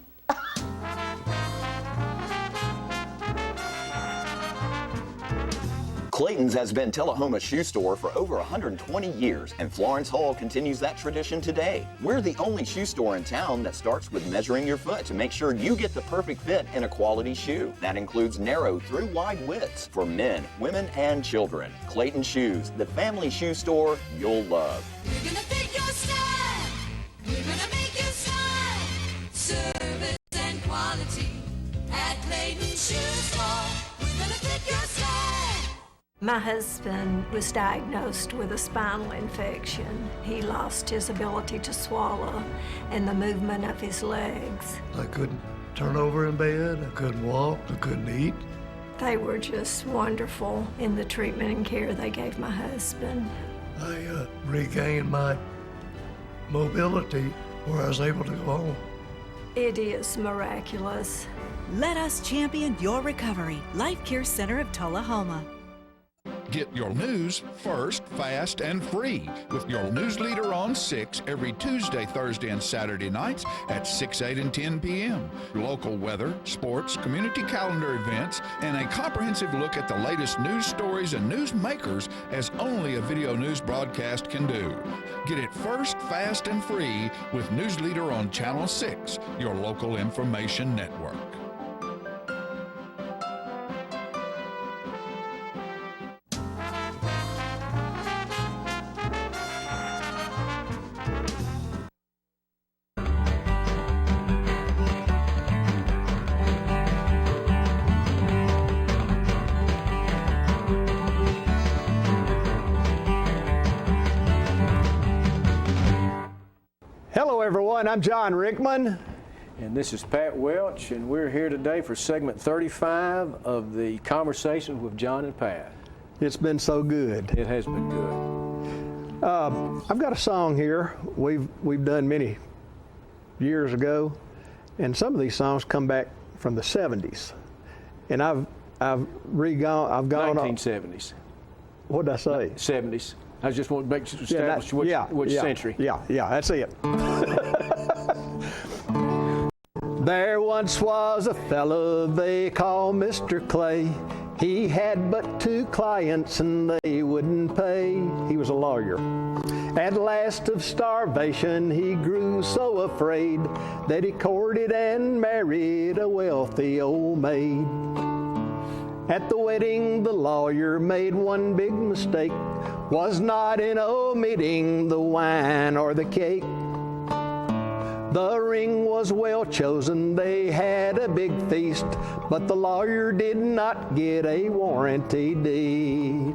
Clayton's has been Tullahoma's shoe store for over 120 years, and Florence Hall continues that tradition today. We're the only shoe store in town that starts with measuring your foot to make sure you get the perfect fit in a quality shoe. That includes narrow through wide widths for men, women, and children. Clayton Shoes, the family shoe store you'll love. We're gonna fit your style. We're gonna make you smile. Service and quality at Clayton Shoe Store. My husband was diagnosed with a spinal infection. He lost his ability to swallow and the movement of his legs. I couldn't turn over in bed, I couldn't walk, I couldn't eat. They were just wonderful in the treatment and care they gave my husband. I regained my mobility where I was able to go home. It is miraculous. Let us champion your recovery. Life Care Center of Tullahoma. Get your news first, fast, and free with your news leader on 6 every Tuesday, Thursday, and Saturday nights at 6, 8, and 10 p.m. Local weather, sports, community calendar events, and a comprehensive look at the latest news stories and news makers as only a video news broadcast can do. Get it first, fast, and free with News Leader on Channel 6, your local information network. Hello everyone, I'm John Rickman. And this is Pat Welch, and we're here today for segment 35 of the Conversations with John and Pat. It's been so good. It has been good. I've got a song here we've done many years ago, and some of these songs come back from the 70s. And I've gone 1970s. What did I say? 70s. I just want to make sure establish which century. Yeah, that's it. There once was a fellow they called Mr. Clay. He had but 2 clients and they wouldn't pay. He was a lawyer. At last of starvation he grew so afraid that he courted and married a wealthy old maid. At the wedding the lawyer made one big mistake, was not in omitting the wine or the cake. The ring was well chosen, they had a big feast, but the lawyer did not get a warranty deed.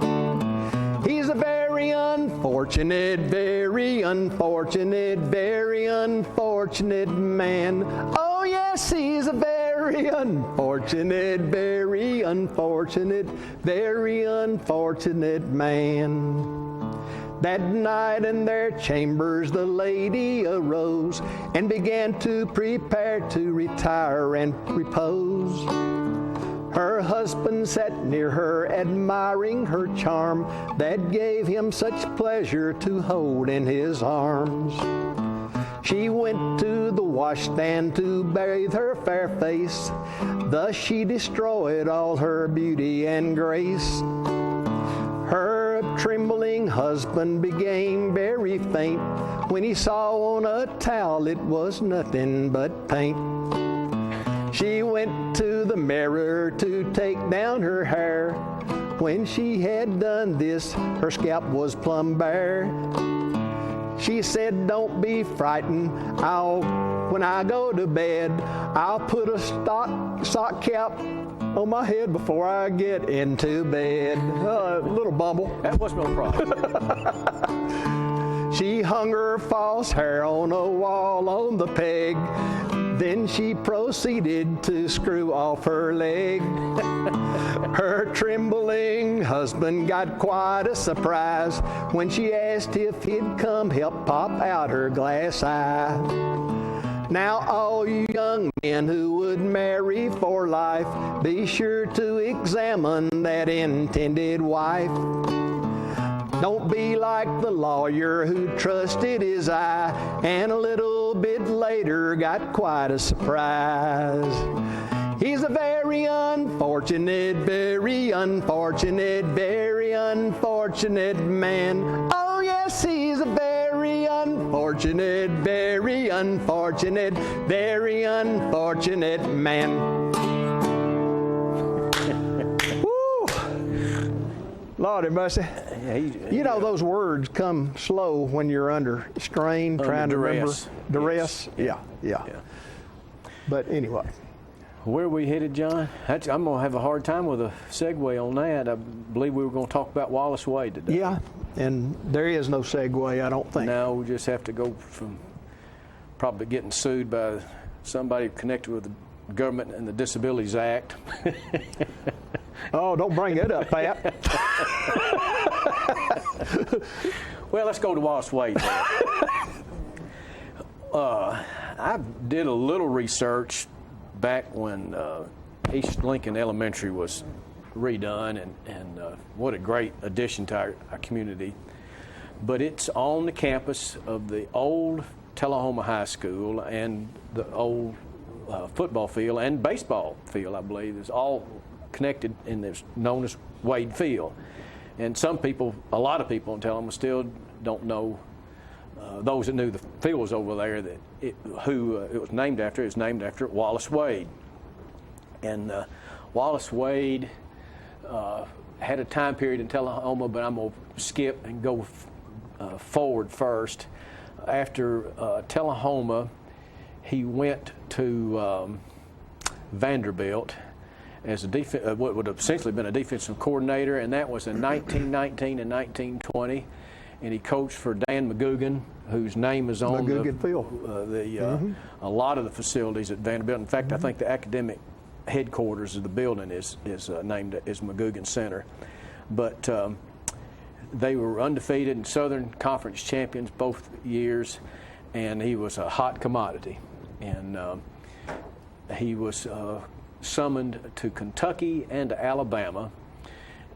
He's a very unfortunate, very unfortunate, very unfortunate man. Oh yes, he's a very unfortunate, very unfortunate, very unfortunate man. That night in their chambers the lady arose and began to prepare to retire and repose. Her husband sat near her, admiring her charm that gave him such pleasure to hold in his arms. She went to the washstand to bathe her fair face, thus she destroyed all her beauty and grace. Her trembling husband became very faint when he saw on a towel it was nothing but paint. She went to the mirror to take down her hair. When she had done this, her scalp was plumb bare. She said, "Don't be frightened, when I go to bed, I'll put a sock cap on my head before I get into bed." Little bumble. That was no problem. She hung her false hair on a wall on the peg. Then she proceeded to screw off her leg. Her trembling husband got quite a surprise when she asked if he'd come help pop out her glass eye. Now all you young men who would marry for life, be sure to examine that intended wife. Don't be like the lawyer who trusted his eye and a little bit later got quite a surprise. He's a very unfortunate, very unfortunate, very unfortunate man. Oh yes, he's a very unfortunate, very unfortunate, very unfortunate man. Woo! Lordy mercy. You know those words come slow when you're under strain, trying to remember. Duress. Yeah. But anyway. Where are we headed, John? I'm going to have a hard time with a segue on that. I believe we were going to talk about Wallace Wade today. Yeah, and there is no segue, I don't think. No, we just have to go from probably getting sued by somebody connected with the government and the Disabilities Act. Oh, don't bring it up, Pat. Well, let's go to Wallace Wade. I did a little research back when East Lincoln Elementary was redone, and what a great addition to our community. But it's on the campus of the old Tullahoma High School and the old football field and baseball field, I believe. It's all connected and it's known as Wade Field. And some people, a lot of people in Tullahoma still don't know, those that knew the field was over there, that it was named after. It's named after Wallace Wade. And Wallace Wade had a time period in Tullahoma, but I'm going to skip and go forward first. After Tullahoma, he went to Vanderbilt as what would have essentially been a defensive coordinator, and that was in 1919 and 1920. And he coached for Dan McGugin, whose name is on a lot of the facilities at Vanderbilt. In fact, I think the academic headquarters of the building is named as McGugin Center. But they were undefeated and Southern Conference champions both years, and he was a hot commodity. And he was summoned to Kentucky and to Alabama,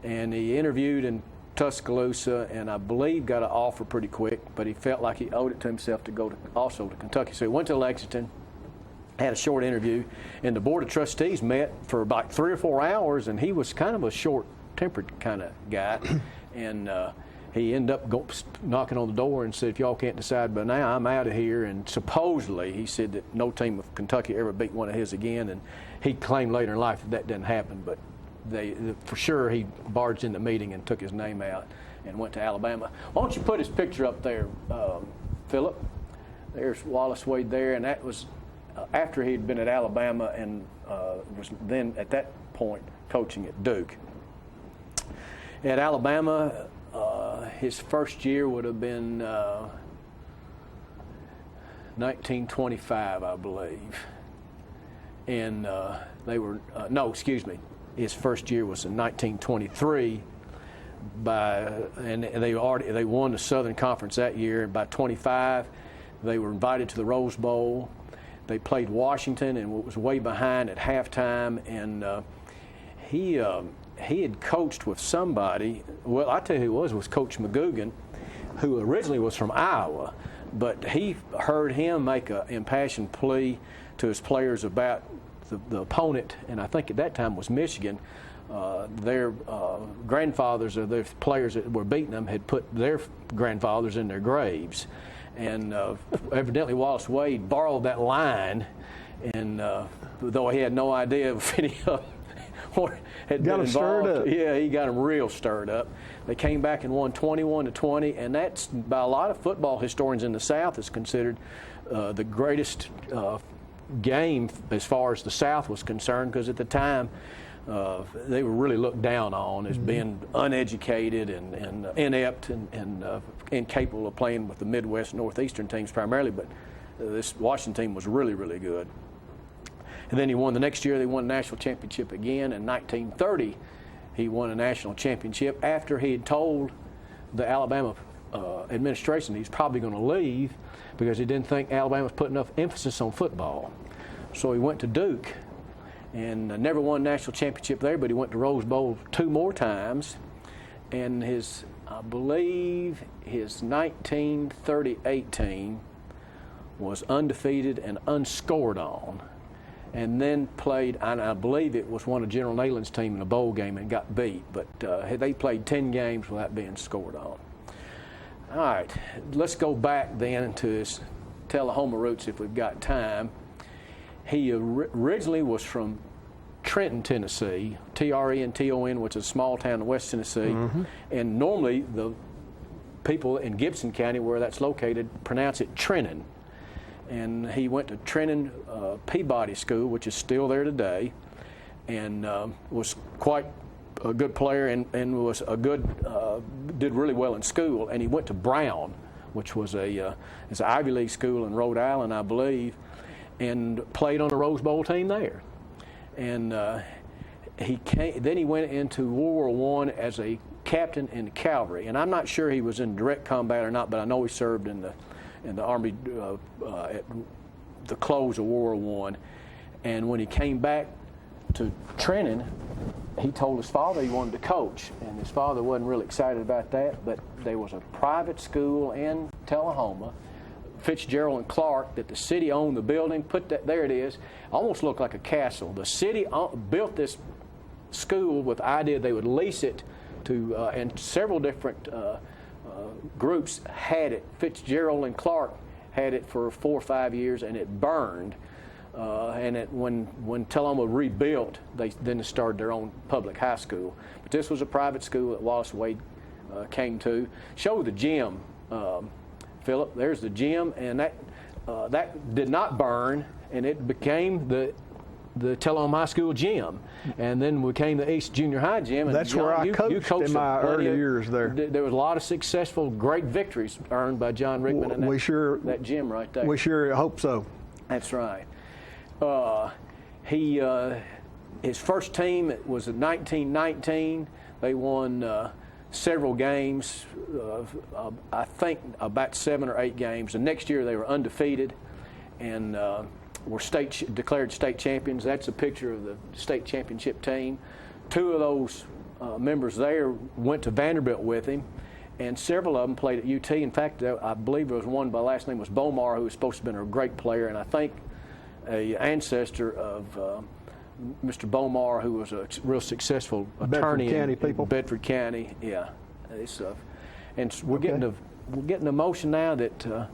and he interviewed in Tuscaloosa, and I believe got an offer pretty quick, but he felt like he owed it to himself to go also to Kentucky. So he went to Lexington, had a short interview, and the Board of Trustees met for about 3 or 4 hours, and he was kind of a short-tempered kind of guy, and he ended up knocking on the door and said, if y'all can't decide by now, I'm out of here. And supposedly he said that no team of Kentucky ever beat one of his again, and he claimed later in life that didn't happen, but for sure he barged in the meeting and took his name out and went to Alabama. Why don't you put his picture up there, Philip? There's Wallace Wade there, and that was after he'd been at Alabama and was then at that point coaching at Duke. At Alabama, his first year would have been 1925, I believe. And his first year was in 1923. And they won the Southern Conference that year. And by 25, they were invited to the Rose Bowl. They played Washington and was way behind at halftime. And he had coached with somebody. Well, I tell you who it was Coach McGugin, who originally was from Iowa. But he heard him make an impassioned plea to his players about the opponent, and I think at that time was Michigan. Their grandfathers of the players that were beating them had put their grandfathers in their graves. And evidently Wallace Wade borrowed that line, and though he had no idea if any of them had been involved. Stirred up. Yeah, he got them real stirred up. They came back and won 21-20, and that's, by a lot of football historians in the South, is considered the greatest game as far as the South was concerned, because at the time they were really looked down on as being uneducated and inept and incapable of playing with the Midwest Northeastern teams primarily, but this Washington team was really, really good. And then he won the next year. They won the national championship again. In 1930, he won a national championship after he had told the Alabama administration he's probably going to leave because he didn't think Alabama was putting enough emphasis on football. So he went to Duke and never won a national championship there, but he went to Rose Bowl 2 more times. And I believe his 1938 team was undefeated and unscored on, and then played, and I believe it was one of General Neyland's team in a bowl game and got beat, but they played 10 games without being scored on. All right, let's go back then to his Tullahoma roots if we've got time. He originally was from Trenton, Tennessee, Trenton, which is a small town in West Tennessee, and normally the people in Gibson County where that's located pronounce it Trenton. and he went to Trenton Peabody School, which is still there today, and was quite a good player and was a good, did really well in school. And he went to Brown, which was it's an Ivy League school in Rhode Island, I believe, and played on the Rose Bowl team there. And then he went into World War I as a captain in the cavalry. And I'm not sure he was in direct combat or not, but I know he served in the Army at the close of World War I. And when he came back to Trenton, he told his father he wanted to coach, and his father wasn't really excited about that, but there was a private school in Tullahoma, Fitzgerald and Clark, that the city owned the building, there it is, almost looked like a castle. The city built this school with the idea they would lease it to, and several different groups had it. Fitzgerald and Clark had it for 4 or 5 years, and it burned. And when Tullahoma rebuilt, they then started their own public high school. But this was a private school that Wallace Wade came to. Show the gym, Philip. There's the gym, and that did not burn, and it became the Tullahoma High School gym, and then became the East Junior High gym. And that's where I coached in my early years there. There was a lot of successful, great victories earned by John Rickman and that gym right there. We sure hope so. That's right. His first team was in 1919. They won several games, I think about 7 or 8 games. The next year they were undefeated and were declared state champions. That's a picture of the state championship team. 2 of those members there went to Vanderbilt with him, and several of them played at UT. In fact, I believe there was one by last name was Bomar, who was supposed to have been a great player, and I think an ancestor of Mr. Bomar, who was a real successful attorney in Bedford County. Yeah, and we're getting the motion now that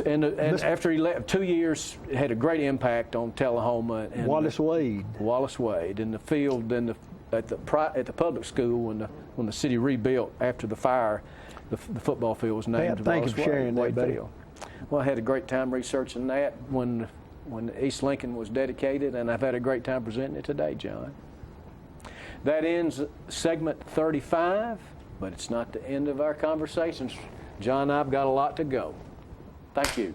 and after he left, 2 years had a great impact on Tullahoma. And Wallace Wade in the field, then at the public school when the city rebuilt after the fire, the football field was named Wallace Wade Field. Well, I had a great time researching that when East Lincoln was dedicated, and I've had a great time presenting it today, John. That ends segment 35, but it's not the end of our conversations. John and I've got a lot to go. Thank you.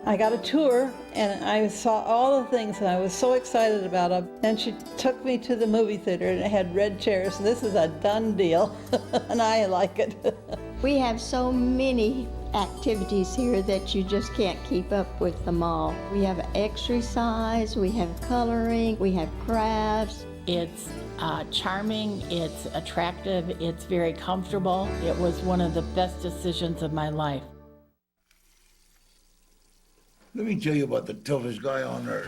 I got a tour and I saw all the things and I was so excited about them. And she took me to the movie theater and it had red chairs. So this is a done deal and I like it. We have so many activities here that you just can't keep up with them all. We have exercise, we have coloring, we have crafts. It's charming, it's attractive, it's very comfortable. It was one of the best decisions of my life. Let me tell you about the toughest guy on earth.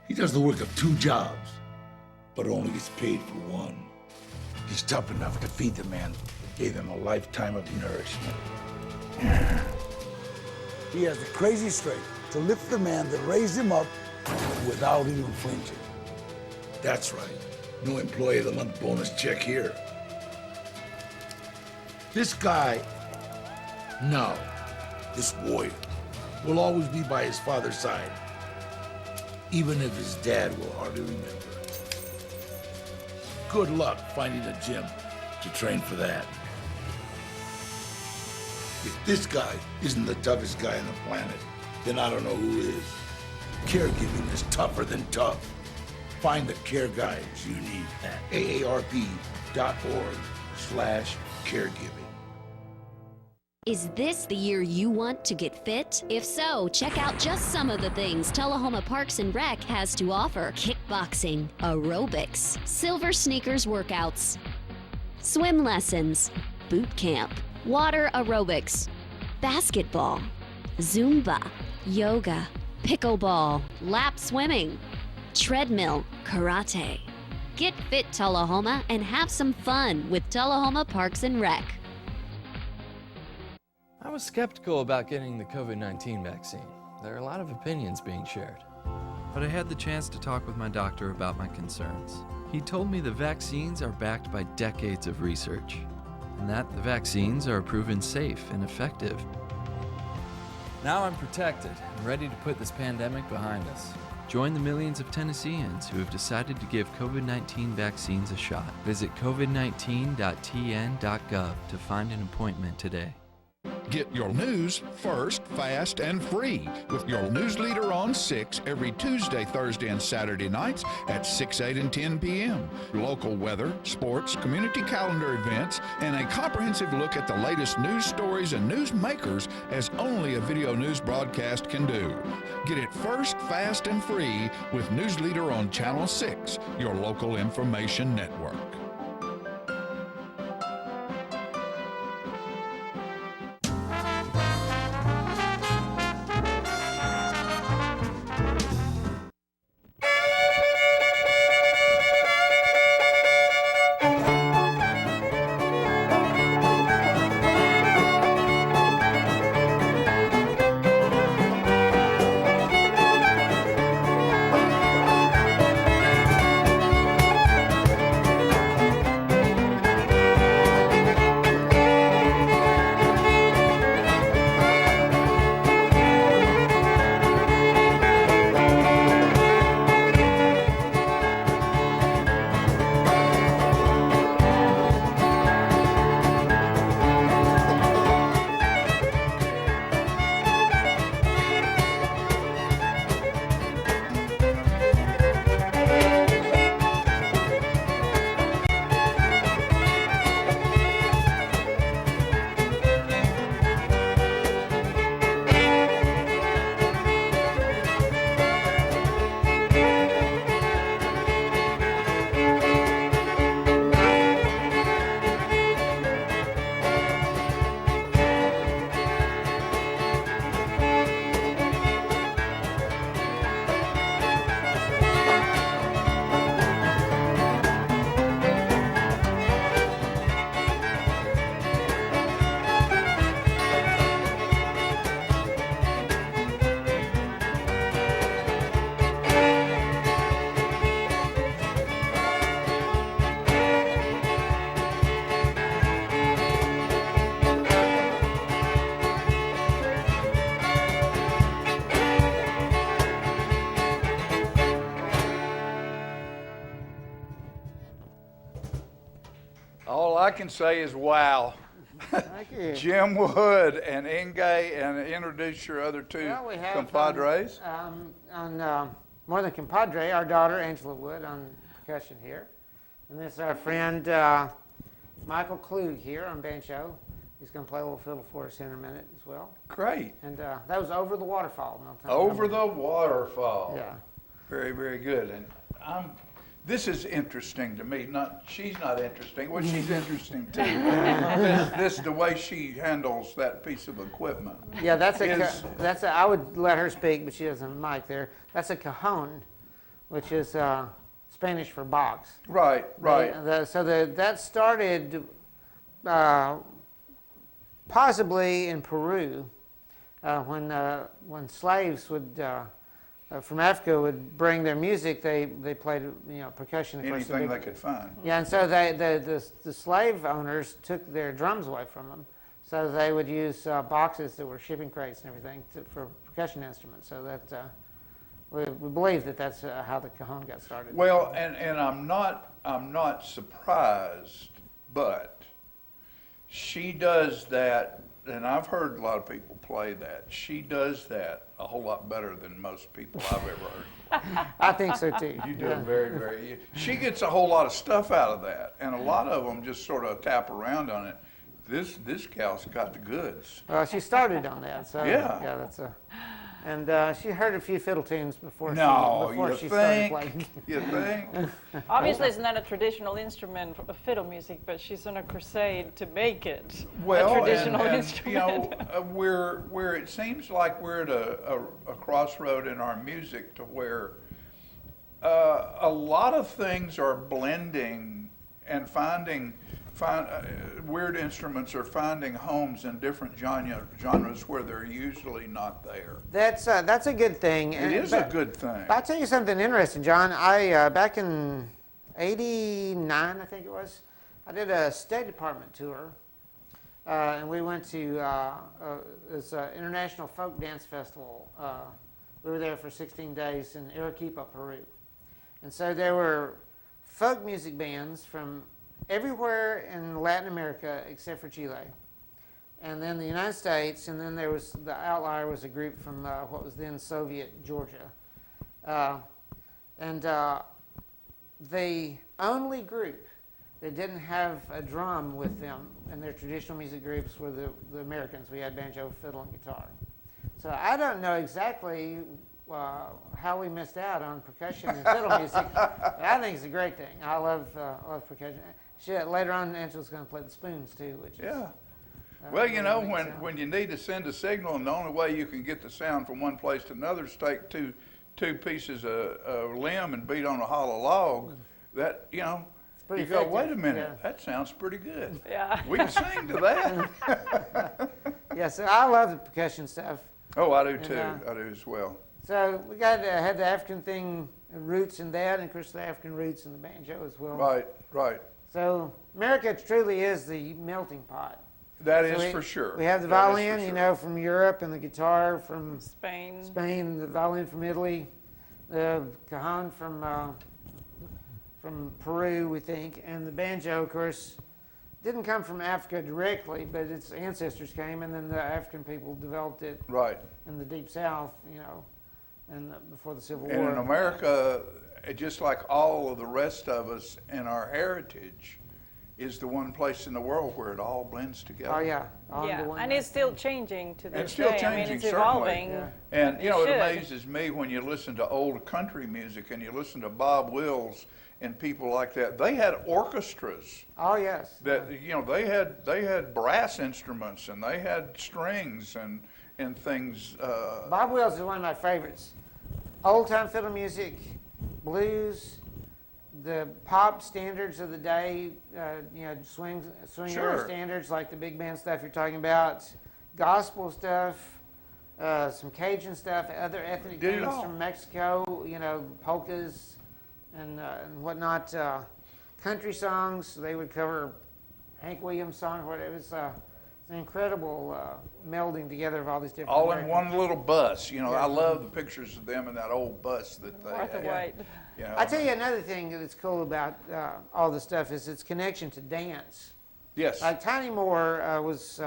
He does the work of 2 jobs, but only gets paid for one. He's tough enough to feed the man that gave him a lifetime of nourishment. He has the crazy strength to lift the man that raised him up without even flinching. That's right, no employee of the month bonus check here. This guy, no. This warrior will always be by his father's side, even if his dad will hardly remember. Good luck finding a gym to train for that. If this guy isn't the toughest guy on the planet, then I don't know who is. Caregiving is tougher than tough. Find the care guides you need at aarp.org/caregiving. Is this the year you want to get fit? If so, check out just some of the things Tullahoma Parks and Rec has to offer. Kickboxing, aerobics, silver sneakers workouts, swim lessons, boot camp, water aerobics, basketball, Zumba, yoga, pickleball, lap swimming, treadmill, karate. Get fit, Tullahoma, and have some fun with Tullahoma Parks and Rec. I was skeptical about getting the COVID-19 vaccine. There are a lot of opinions being shared. But I had the chance to talk with my doctor about my concerns. He told me the vaccines are backed by decades of research, and that the vaccines are proven safe and effective. Now I'm protected and ready to put this pandemic behind us. Join the millions of Tennesseans who have decided to give COVID-19 vaccines a shot. Visit covid19.tn.gov to find an appointment today. Get your news first, fast, and free with your news leader on 6 every Tuesday, Thursday, and Saturday nights at 6, 8, and 10 p.m. Local weather, sports, community calendar events, and a comprehensive look at the latest news stories and news makers as only a video news broadcast can do. Get it first, fast, and free with News Leader on Channel 6, your local information network. All I can say is wow. Thank you. Jim Wood and Inge, and introduce your other two Well, we have compadres. More than compadre, our daughter Angela Wood on percussion here, and this is our friend Michael Klug here on banjo. He's going to play a little fiddle for us in a minute as well. Great. And that was Over the Waterfall. Over the Waterfall. Yeah. Very, very good. And this is interesting to me. She's not interesting. Well, she's interesting too. this the way she handles that piece of equipment. Yeah, that's a. I would let her speak, but she doesn't have a mic there. That's a cajon, which is Spanish for box. Right, right. That started possibly in Peru when slaves would. From Africa would bring their music. They played percussion. Anything they could find. Yeah, and so the slave owners took their drums away from them, so they would use boxes that were shipping crates and everything for percussion instruments. So that we believe that's how the cajon got started. Well, and I'm not surprised, but she does that. And I've heard a lot of people play that. She does that a whole lot better than most people I've ever heard. I think so too. You do it very, very. She gets a whole lot of stuff out of that, and a lot of them just sort of tap around on it. This gal's got the goods. Well, she started on that, so yeah, that's a. And she heard a few fiddle tunes before she started playing. You think? Obviously, it's not a traditional instrument of fiddle music, but she's on a crusade to make it a traditional instrument. Where it seems like we're at a crossroad in our music to where a lot of things are blending and weird instruments are finding homes in different genres where they're usually not there. That's a good thing. It is a good thing. I'll tell you something interesting, John. I back in '89, I think it was, I did a State Department tour, and we went to this International Folk Dance Festival. We were there for 16 days in Arequipa, Peru. And so there were folk music bands from everywhere in Latin America except for Chile. And then the United States, and then there was, the outlier was a group from what was then Soviet Georgia. The only group that didn't have a drum with them in their traditional music groups were the Americans. We had banjo, fiddle, and guitar. So I don't know exactly how we missed out on percussion and fiddle music. I think it's a great thing. I love percussion. Later on, Angela's going to play the spoons too, which is, well, you know, when you need to send a signal, and the only way you can get the sound from one place to another is take two pieces of limb and beat on a hollow log. That, you know, you go, wait a minute, that sounds pretty good. Yeah. We can sing to that. Yeah, so I love the percussion stuff. Oh, I do too. I do as well. So we got had the African thing, roots in that, and of course the African roots in the banjo as well. Right, right. So America truly is the melting pot. That is for sure. We have the violin, you know, from Europe, and the guitar from Spain, the violin from Italy, the cajon from Peru, we think, and the banjo, of course, didn't come from Africa directly, but its ancestors came, and then the African people developed it in the Deep South, you know, and before the Civil War. And in America, just like all of the rest of us, and our heritage is the one place in the world where it all blends together. Oh yeah, and it's still changing to this it's still day. changing, I mean, it's certainly. evolving. Yeah. And you know, it amazes me when you listen to old country music and you listen to Bob Wills and people like that. They had orchestras. Oh yes. That you know, they had brass instruments and they had strings and things. Bob Wills is one of my favorites. Old time fiddle music, blues, the pop standards of the day, you know, swing era standards like the big band stuff you're talking about, gospel stuff, some Cajun stuff, other ethnic things from Mexico, you know, polkas and whatnot, country songs. They would cover Hank Williams songs. It was an incredible melding together of all these different. All in one little bus. You know, I love the pictures of them in that old bus that they had. You know, I tell you another thing that's cool about all this stuff is its connection to dance. Yes. Like Tiny Moore was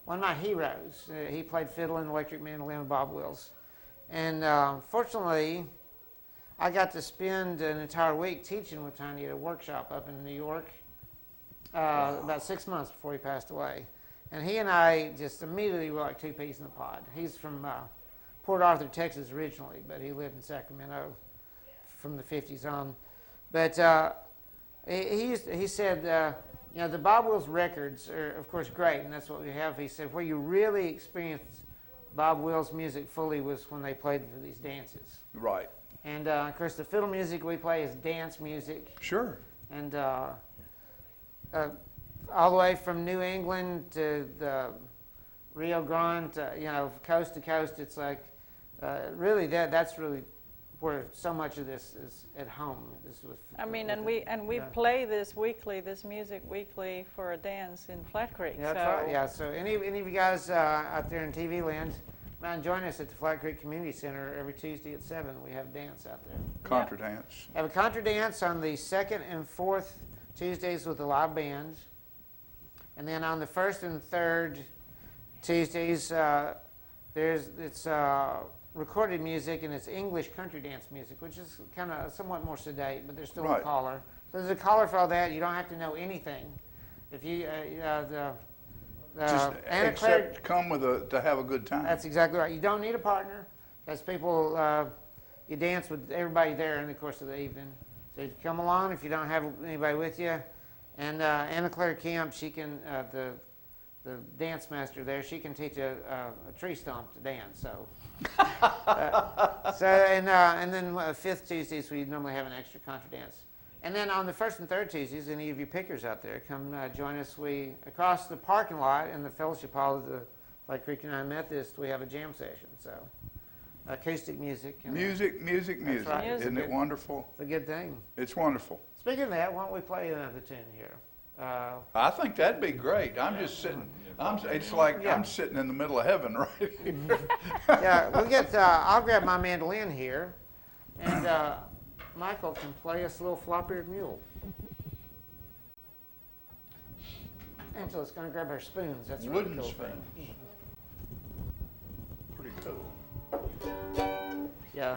one of my heroes. He played fiddle in Electric Mandolin with Bob Wills. And fortunately, I got to spend an entire week teaching with Tiny at a workshop up in New York about 6 months before he passed away. And he and I just immediately were like two peas in the pod. He's from Port Arthur, Texas originally, but he lived in Sacramento from the 50s on. But he said, you know, the Bob Wills records are, of course, great, and that's what we have. He said, where you really experienced Bob Wills' music fully was when they played for these dances. Right. And, of course, the fiddle music we play is dance music. Sure. And all the way from New England to the Rio Grande, you know, coast to coast, it's like, really, that's really where so much of this is at home. I mean, and we play this music weekly for a dance in Flat Creek. Yeah, that's right. Yeah, so any of you guys out there in TV land, mind join us at the Flat Creek Community Center every Tuesday at 7. We have dance out there. Contra dance. Have a contra dance on the 2nd and 4th Tuesdays with a live band. And then on the 1st and 3rd Tuesdays, it's recorded music, and it's English country dance music, which is kind of somewhat more sedate, but there's still a caller. So there's a caller for all that. You don't have to know anything. If you just except come with to have a good time. That's exactly right. You don't need a partner. That's people. You dance with everybody there in the course of the evening. So you come along if you don't have anybody with you. And Anna Claire Kemp, she can the dance master there. She can teach a tree stomp to dance. So And then fifth Tuesdays, we normally have an extra contra dance. And then on the first and third Tuesdays, any of you pickers out there, come join us. We, across the parking lot in the fellowship hall of the White Creek United Methodist, we have a jam session. So acoustic music. Music. Right. Isn't it wonderful? It's a good thing. It's wonderful. Speaking of that, why don't we play another tune here? I think that'd be great. I'm just sitting. It's like I'm sitting in the middle of heaven right here. Yeah, we'll get. I'll grab my mandolin here, and Michael can play us a little flop-eared mule. Angela's going to grab her spoons. That's a really Wooden cool spoon. thing. Pretty cool. Yeah.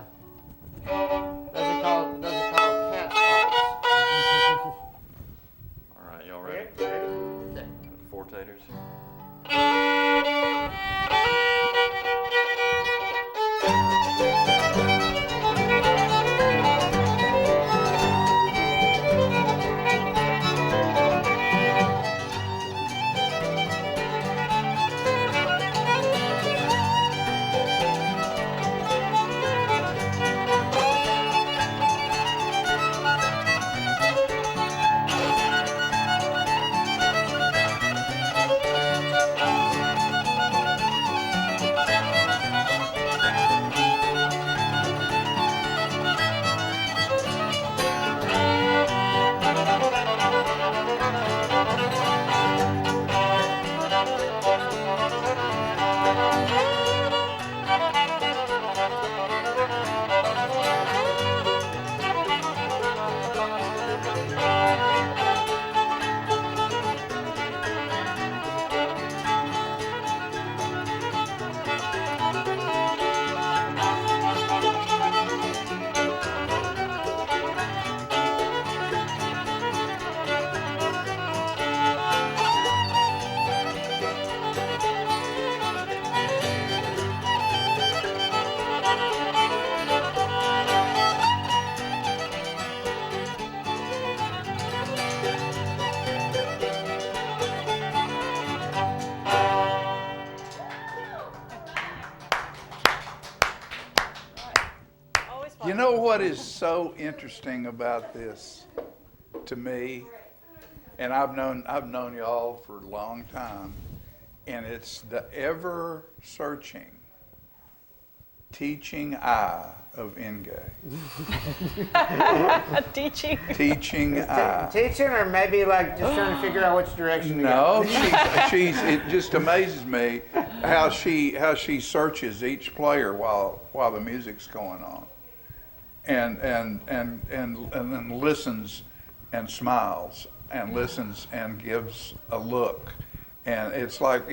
Those are called cat paws. All right, y'all ready? Okay. Four taters. You know what is so interesting about this to me, and I've known y'all for a long time, and it's the ever searching, teaching eye of Inge. Teaching eye. Teaching, or maybe like just trying to figure out which direction to No, go? it just amazes me how she searches each player while the music's going on. And then listens and smiles and listens and gives a look, and it's like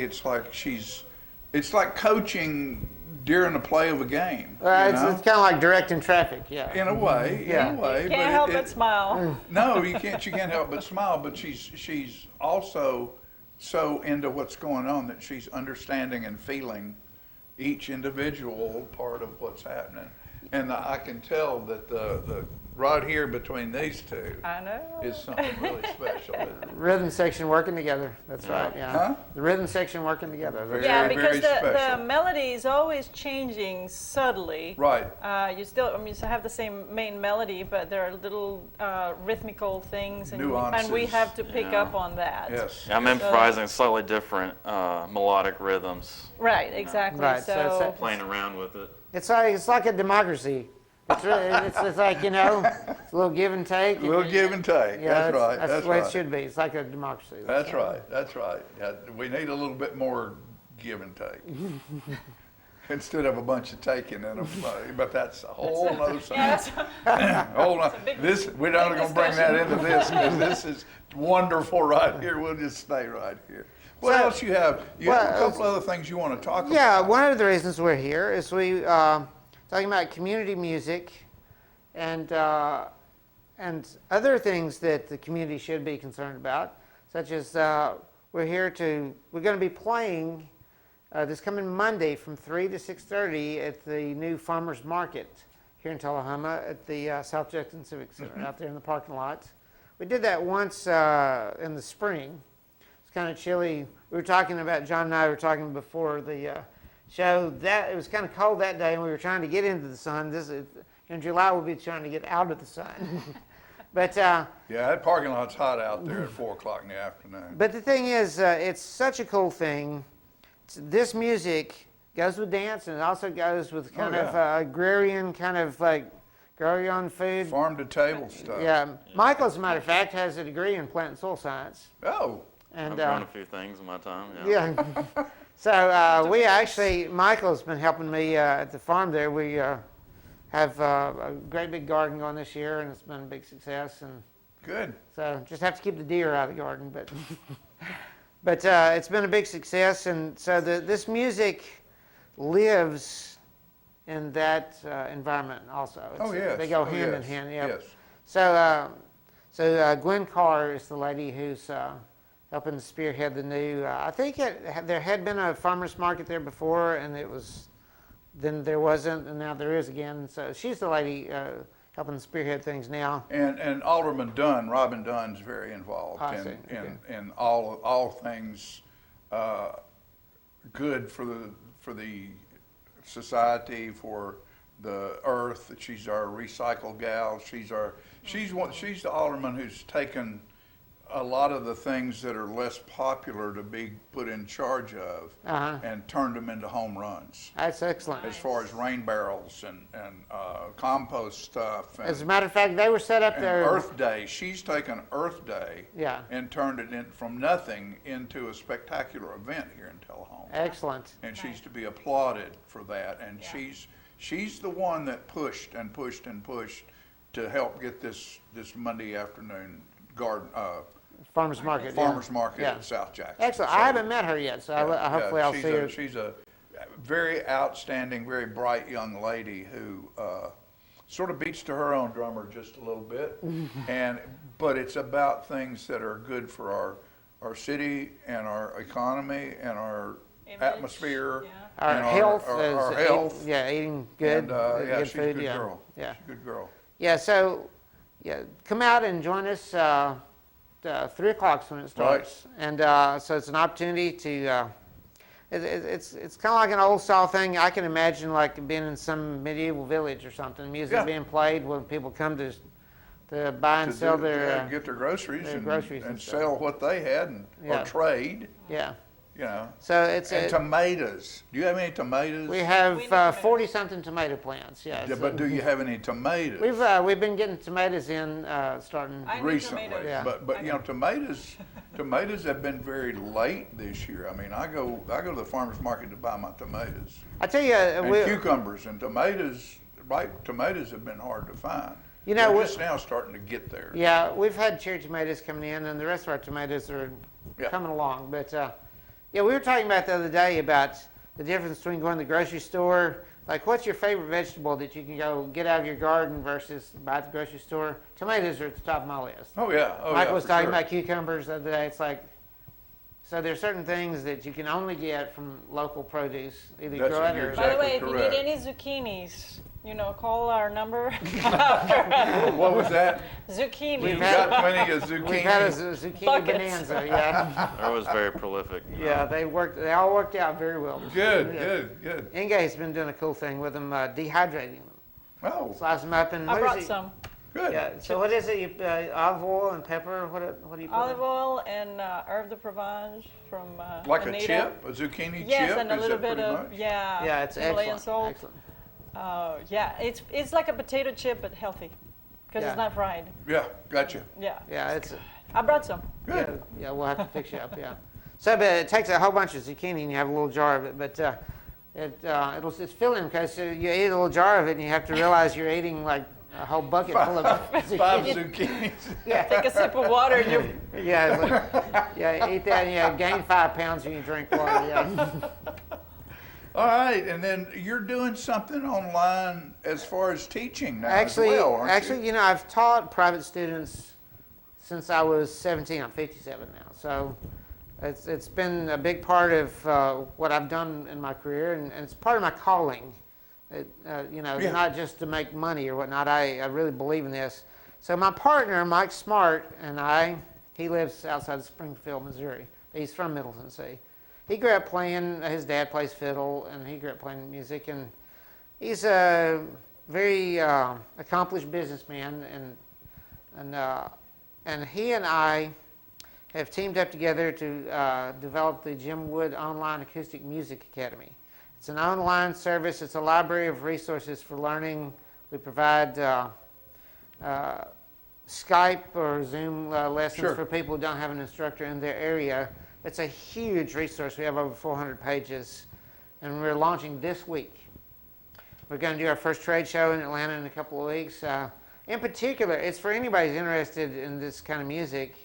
coaching during the play of a game. It's kind of like directing traffic, yeah. In a way, You can't help but smile. No, you can't help but smile. But she's also so into what's going on that she's understanding and feeling each individual part of what's happening. And I can tell that the right here between these two is something really special. Rhythm section working together. That's right. Yeah. Huh? The rhythm section working together. Because the melody is always changing subtly. Right. You still have the same main melody, but there are little rhythmical things, and we have to pick up on that. Yes. Yeah, I'm improvising slightly different melodic rhythms. Right. Exactly. Right. So playing around with it. It's like a democracy. It's like, it's a little give and take. A little give and take. Yeah, That's right. That's the way it should be. It's like a democracy. That's right. Yeah, we need a little bit more give and take instead of a bunch of taking in them. But that's a whole other subject. We're not going to bring that into this because this is wonderful right here. We'll just stay right here. What else you have? You have a couple other things you want to talk about. Yeah, one of the reasons we're here is we talking about community music and other things that the community should be concerned about, such as we're going to be playing this coming Monday from 3 to 6:30 at the new Farmers Market here in Tullahoma at the South Jackson Civic Center out there in the parking lot. We did that once in the spring. It's kind of chilly. We were talking about, John and I were talking before the So that it was kind of cold that day, and we were trying to get into the sun. In July, we'll be trying to get out of the sun. But yeah, that parking lot's hot out there at 4 o'clock in the afternoon. But the thing is, it's such a cool thing. This music goes with dance, and it also goes with kind of agrarian, kind of like grow your own food. Farm to table stuff. Yeah. Michael, as a matter of fact, has a degree in plant and soil science. Oh. And, I've grown a few things in my time. Yeah. So we actually, Michael's been helping me at the farm there. We have a great big garden going this year, and it's been a big success. And good. So just have to keep the deer out of the garden, but it's been a big success, and so this music lives in that environment also. Yes. They go hand in hand. Yeah. Yes. So Gwen Carr is the lady who's helping spearhead the new. I think there had been a farmers market there before, and then there wasn't, and now there is again. So she's the lady helping spearhead things now. And Alderman Dunn, Robin Dunn's very involved in all things good for the society, for the earth. She's our recycle gal. She's the alderman who's taken a lot of the things that are less popular to be put in charge of and turned them into home runs. That's excellent. As far as rain barrels and compost stuff. As a matter of fact, they were set up there. Earth Day. She's taken Earth Day and turned it from nothing into a spectacular event here in Tullahoma. Excellent. And she's to be applauded for that. And she's the one that pushed and pushed and pushed to help get this Monday afternoon garden farmers market at South Jackson. Excellent. So, I haven't met her yet, so hopefully I'll see her. She's a very outstanding, very bright young lady who sort of beats to her own drummer just a little bit, but it's about things that are good for our city and our economy and our atmosphere, our health, our health. Eating good, good she's food. A good girl. Yeah, she's a good girl. Yeah, so come out and join us. 3 o'clock when it starts, and so it's an opportunity to. It's kind of like an old style thing. I can imagine like being in some medieval village or something. Music being played when people come to buy and sell their get their groceries and stuff. sell what they had or trade. Yeah. You know. So it's tomatoes. Do you have any tomatoes? We have 40-something tomato plants. Yeah. But do you have any tomatoes? We've been getting tomatoes in starting recently. But you know, tomatoes have been very late this year. I mean, I go to the farmers market to buy my tomatoes. I tell you, and cucumbers and tomatoes. Tomatoes have been hard to find. You know, we're just now starting to get there. Yeah, we've had cherry tomatoes coming in, and the rest of our tomatoes are coming along. But we were talking about the other day about the difference between going to the grocery store. Like, what's your favorite vegetable that you can go get out of your garden versus buy at the grocery store? Tomatoes are at the top of my list. Oh, yeah. Mike was talking about cucumbers the other day. It's like, so there's certain things that you can only get from local produce, either grow it or... By the way, if you need any zucchinis, call our number. What was that? Zucchini. We've got plenty of zucchini. We've had a zucchini bonanza, That was very prolific. Yeah, they all worked out very well. Good. Inge's been doing a cool thing with them, dehydrating them. Oh. Slice them up and... I brought some. Good. Yeah. So what is it? Olive oil and pepper? What do you put Olive oil and herb de Provence from like Anita. A chip? A zucchini chip? Yes, and a little bit of, Yeah, it's Himalayan excellent. Salt. It's like a potato chip, but healthy, because it's not fried. Yeah, gotcha. Yeah. I brought some. Good. Yeah, we'll have to fix you up, So, but it takes a whole bunch of zucchini, and you have a little jar of it, but it's filling, because you eat a little jar of it, and you have to realize you're eating like a whole bucket full of zucchini. 5 zucchinis. Take a sip of water, and you... eat that, and you gain 5 pounds when you drink water, All right, and then you're doing something online as far as teaching now actually, as well, aren't you? I've taught private students since I was 17. I'm 57 now, so it's been a big part of what I've done in my career, and it's part of my calling. Not just to make money or whatnot. I really believe in this. So my partner, Mike Smart, and he lives outside of Springfield, Missouri. He's from Middle Tennessee. he grew up playing, his dad plays fiddle, and he grew up playing music, and he's a very accomplished businessman, and he and I have teamed up together to develop the Jim Wood Online Acoustic Music Academy. It's an online service. It's a library of resources for learning. We provide Skype or Zoom lessons for people who don't have an instructor in their area. It's a huge resource. We have over 400 pages, and we're launching this week. We're going to do our first trade show in Atlanta in a couple of weeks. In particular, it's for anybody who's interested in this kind of music,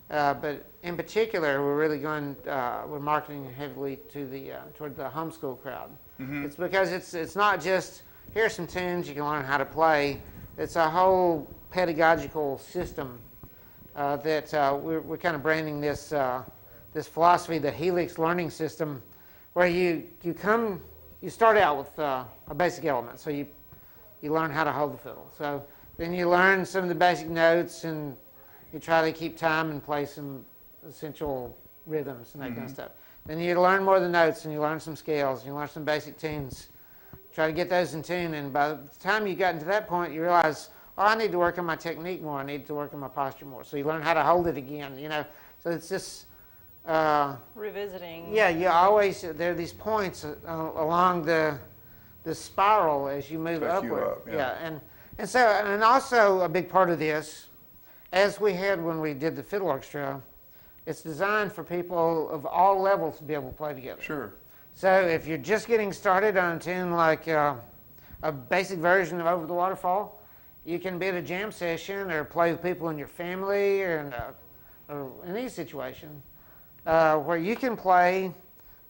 but in particular, we're really going, we're marketing heavily to toward the homeschool crowd. It's because it's not just, here's some tunes you can learn how to play. It's a whole pedagogical system that we're kind of branding this philosophy, the Helix Learning System, where you start out with a basic element. So you learn how to hold the fiddle. So then you learn some of the basic notes, and you try to keep time and play some essential rhythms and that kind of stuff. Then you learn more of the notes, and you learn some scales, and you learn some basic tunes. Try to get those in tune, and by the time you got to that point, you realize, oh, I need to work on my technique more. I need to work on my posture more. So you learn how to hold it again, you know. So it's just revisiting. Yeah, you always, there are these points along the spiral as you move upward. And so, and also a big part of this, as we had when we did the fiddle orchestra, it's designed for people of all levels to be able to play together. Sure. So if you're just getting started on a tune like a basic version of Over the Waterfall, you can be at a jam session or play with people in your family or in any situation where you can play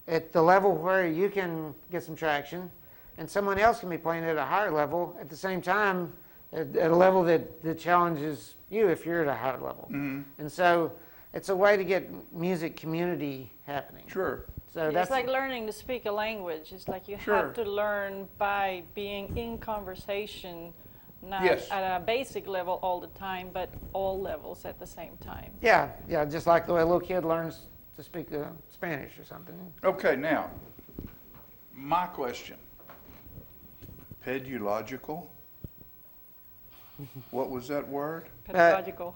at the level where you can get some traction, and someone else can be playing at a higher level at the same time at a level that challenges you if you're at a higher level. And so it's a way to get music community happening. Sure. So it's like learning to speak a language. It's like you have to learn by being in conversation, not at a basic level all the time, but all levels at the same time. Yeah, just like the way a little kid learns to speak Spanish or something. Okay, now, my question. Pedagogical? What was that word? Pedagogical.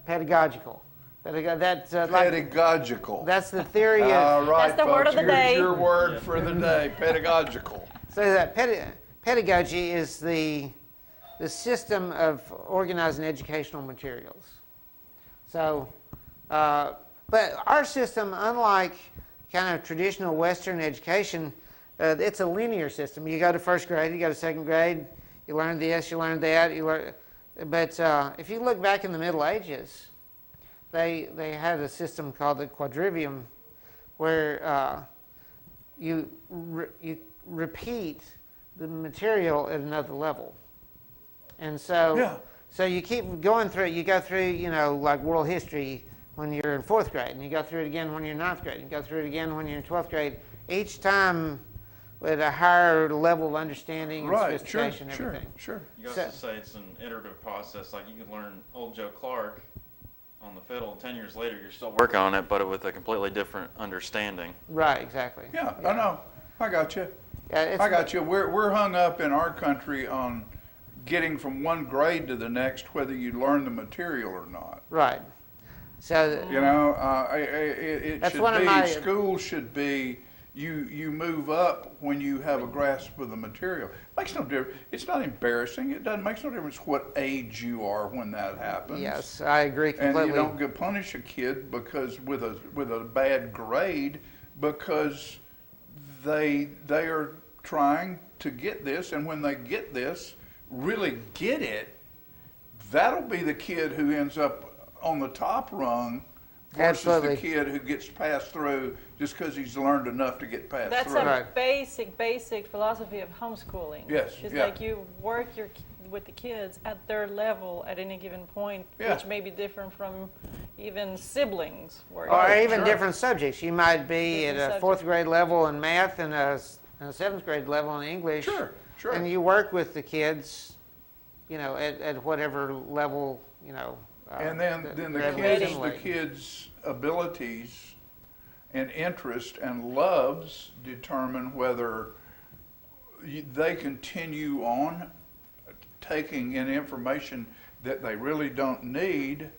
Pedagogical. Pedagogical. That's the theory of... All right, that's the folks, word of the day. Here's your word for the day, pedagogical. So that pedagogy is the system of organizing educational materials. So, but our system, unlike kind of traditional Western education, it's a linear system. You go to first grade, you go to second grade, you learn this, you learn that, but if you look back in the Middle Ages, they had a system called the quadrivium, where you repeat the material at another level, and so so you keep going through it. You go through, you know, like world history when you're in 4th grade, and you go through it again when you're in 9th grade, and you go through it again when you're in 12th grade. Each time with a higher level of understanding and sophistication and everything. You also say it's an iterative process. Like you can learn Old Joe Clark on the fiddle, 10 years later you're still working on it, but with a completely different understanding. Right, exactly. Yeah. I know. I got you. I got you. We're hung up in our country on getting from one grade to the next, whether you learn the material or not. Right. So you know, it should be. School should be. You move up when you have a grasp of the material. Makes no difference. It's not embarrassing. It makes no difference what age you are when that happens. Yes, I agree completely. And you don't get punish a kid because with a bad grade because they are trying to get this, and when they get this, really get it, that'll be the kid who ends up on the top rung. Versus the kid who gets passed through just because he's learned enough to get passed through. That's a basic philosophy of homeschooling. Yes. It's like you work with the kids at their level at any given point, which may be different from even siblings. Or even different subjects. You might be at a 4th grade level in math and a 7th grade level in English. Sure. And you work with the kids, you know, at whatever level, you know. And then the kids' abilities and interest and loves determine whether they continue on taking in information that they really don't need,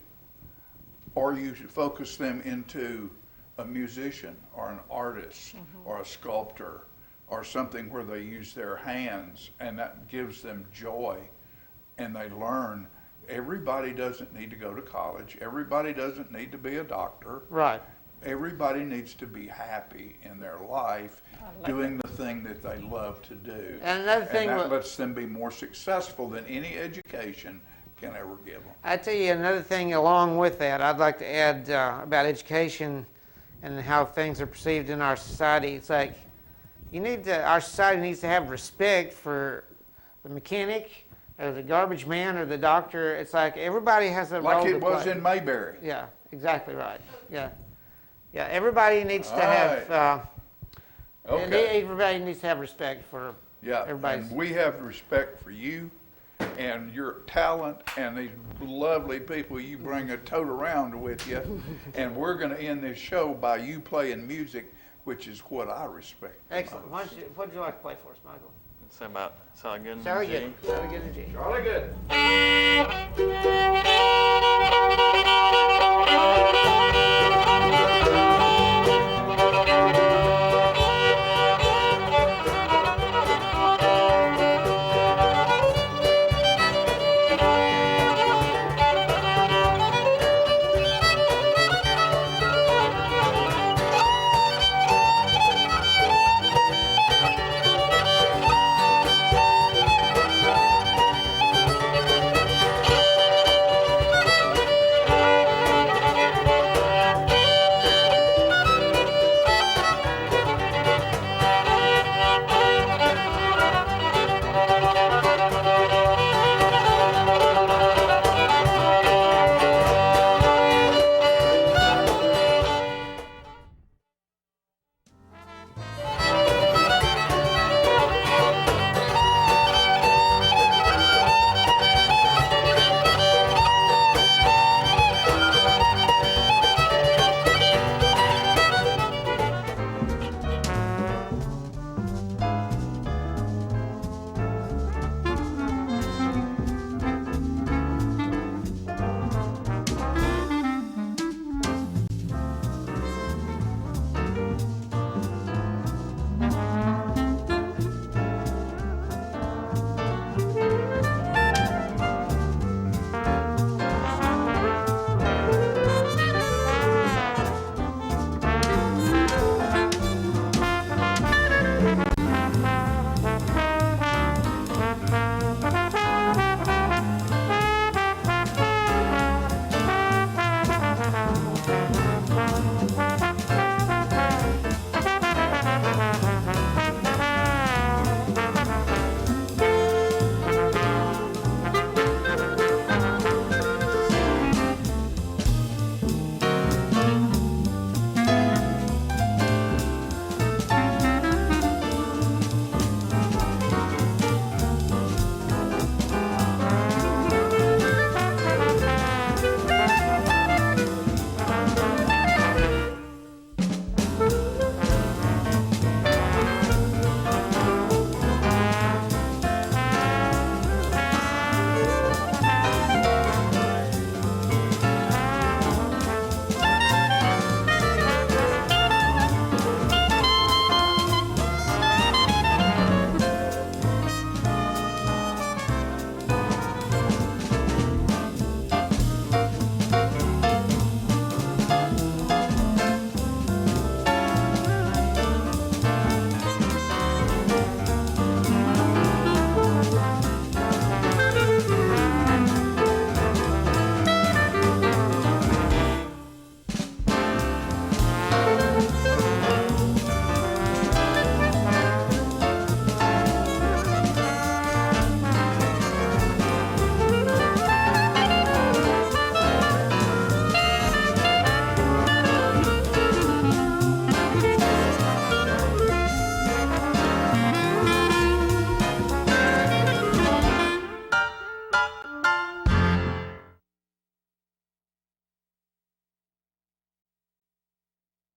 or you should focus them into a musician or an artist or a sculptor or something where they use their hands and that gives them joy and they learn. Everybody doesn't need to go to college. Everybody doesn't need to be a doctor. Right. Everybody needs to be happy in their life doing the thing that they love to do. And another thing, that lets them be more successful than any education can ever give them. I tell you another thing along with that, I'd like to add about education and how things are perceived in our society. It's like our society needs to have respect for the mechanic or the garbage man or the doctor. It's like everybody has a role to play. Like it was in Mayberry. Yeah, exactly right. Yeah, everybody needs to have. Everybody needs to have respect for. Yeah, everybody. And we have respect for you and your talent and these lovely people you bring a tote around with you. And we're going to end this show by you playing music, which is what I respect. Excellent. What would you like to play for us, Michael? It's about Sally Good. Sally Good. Sally Good and G. Charlie Good.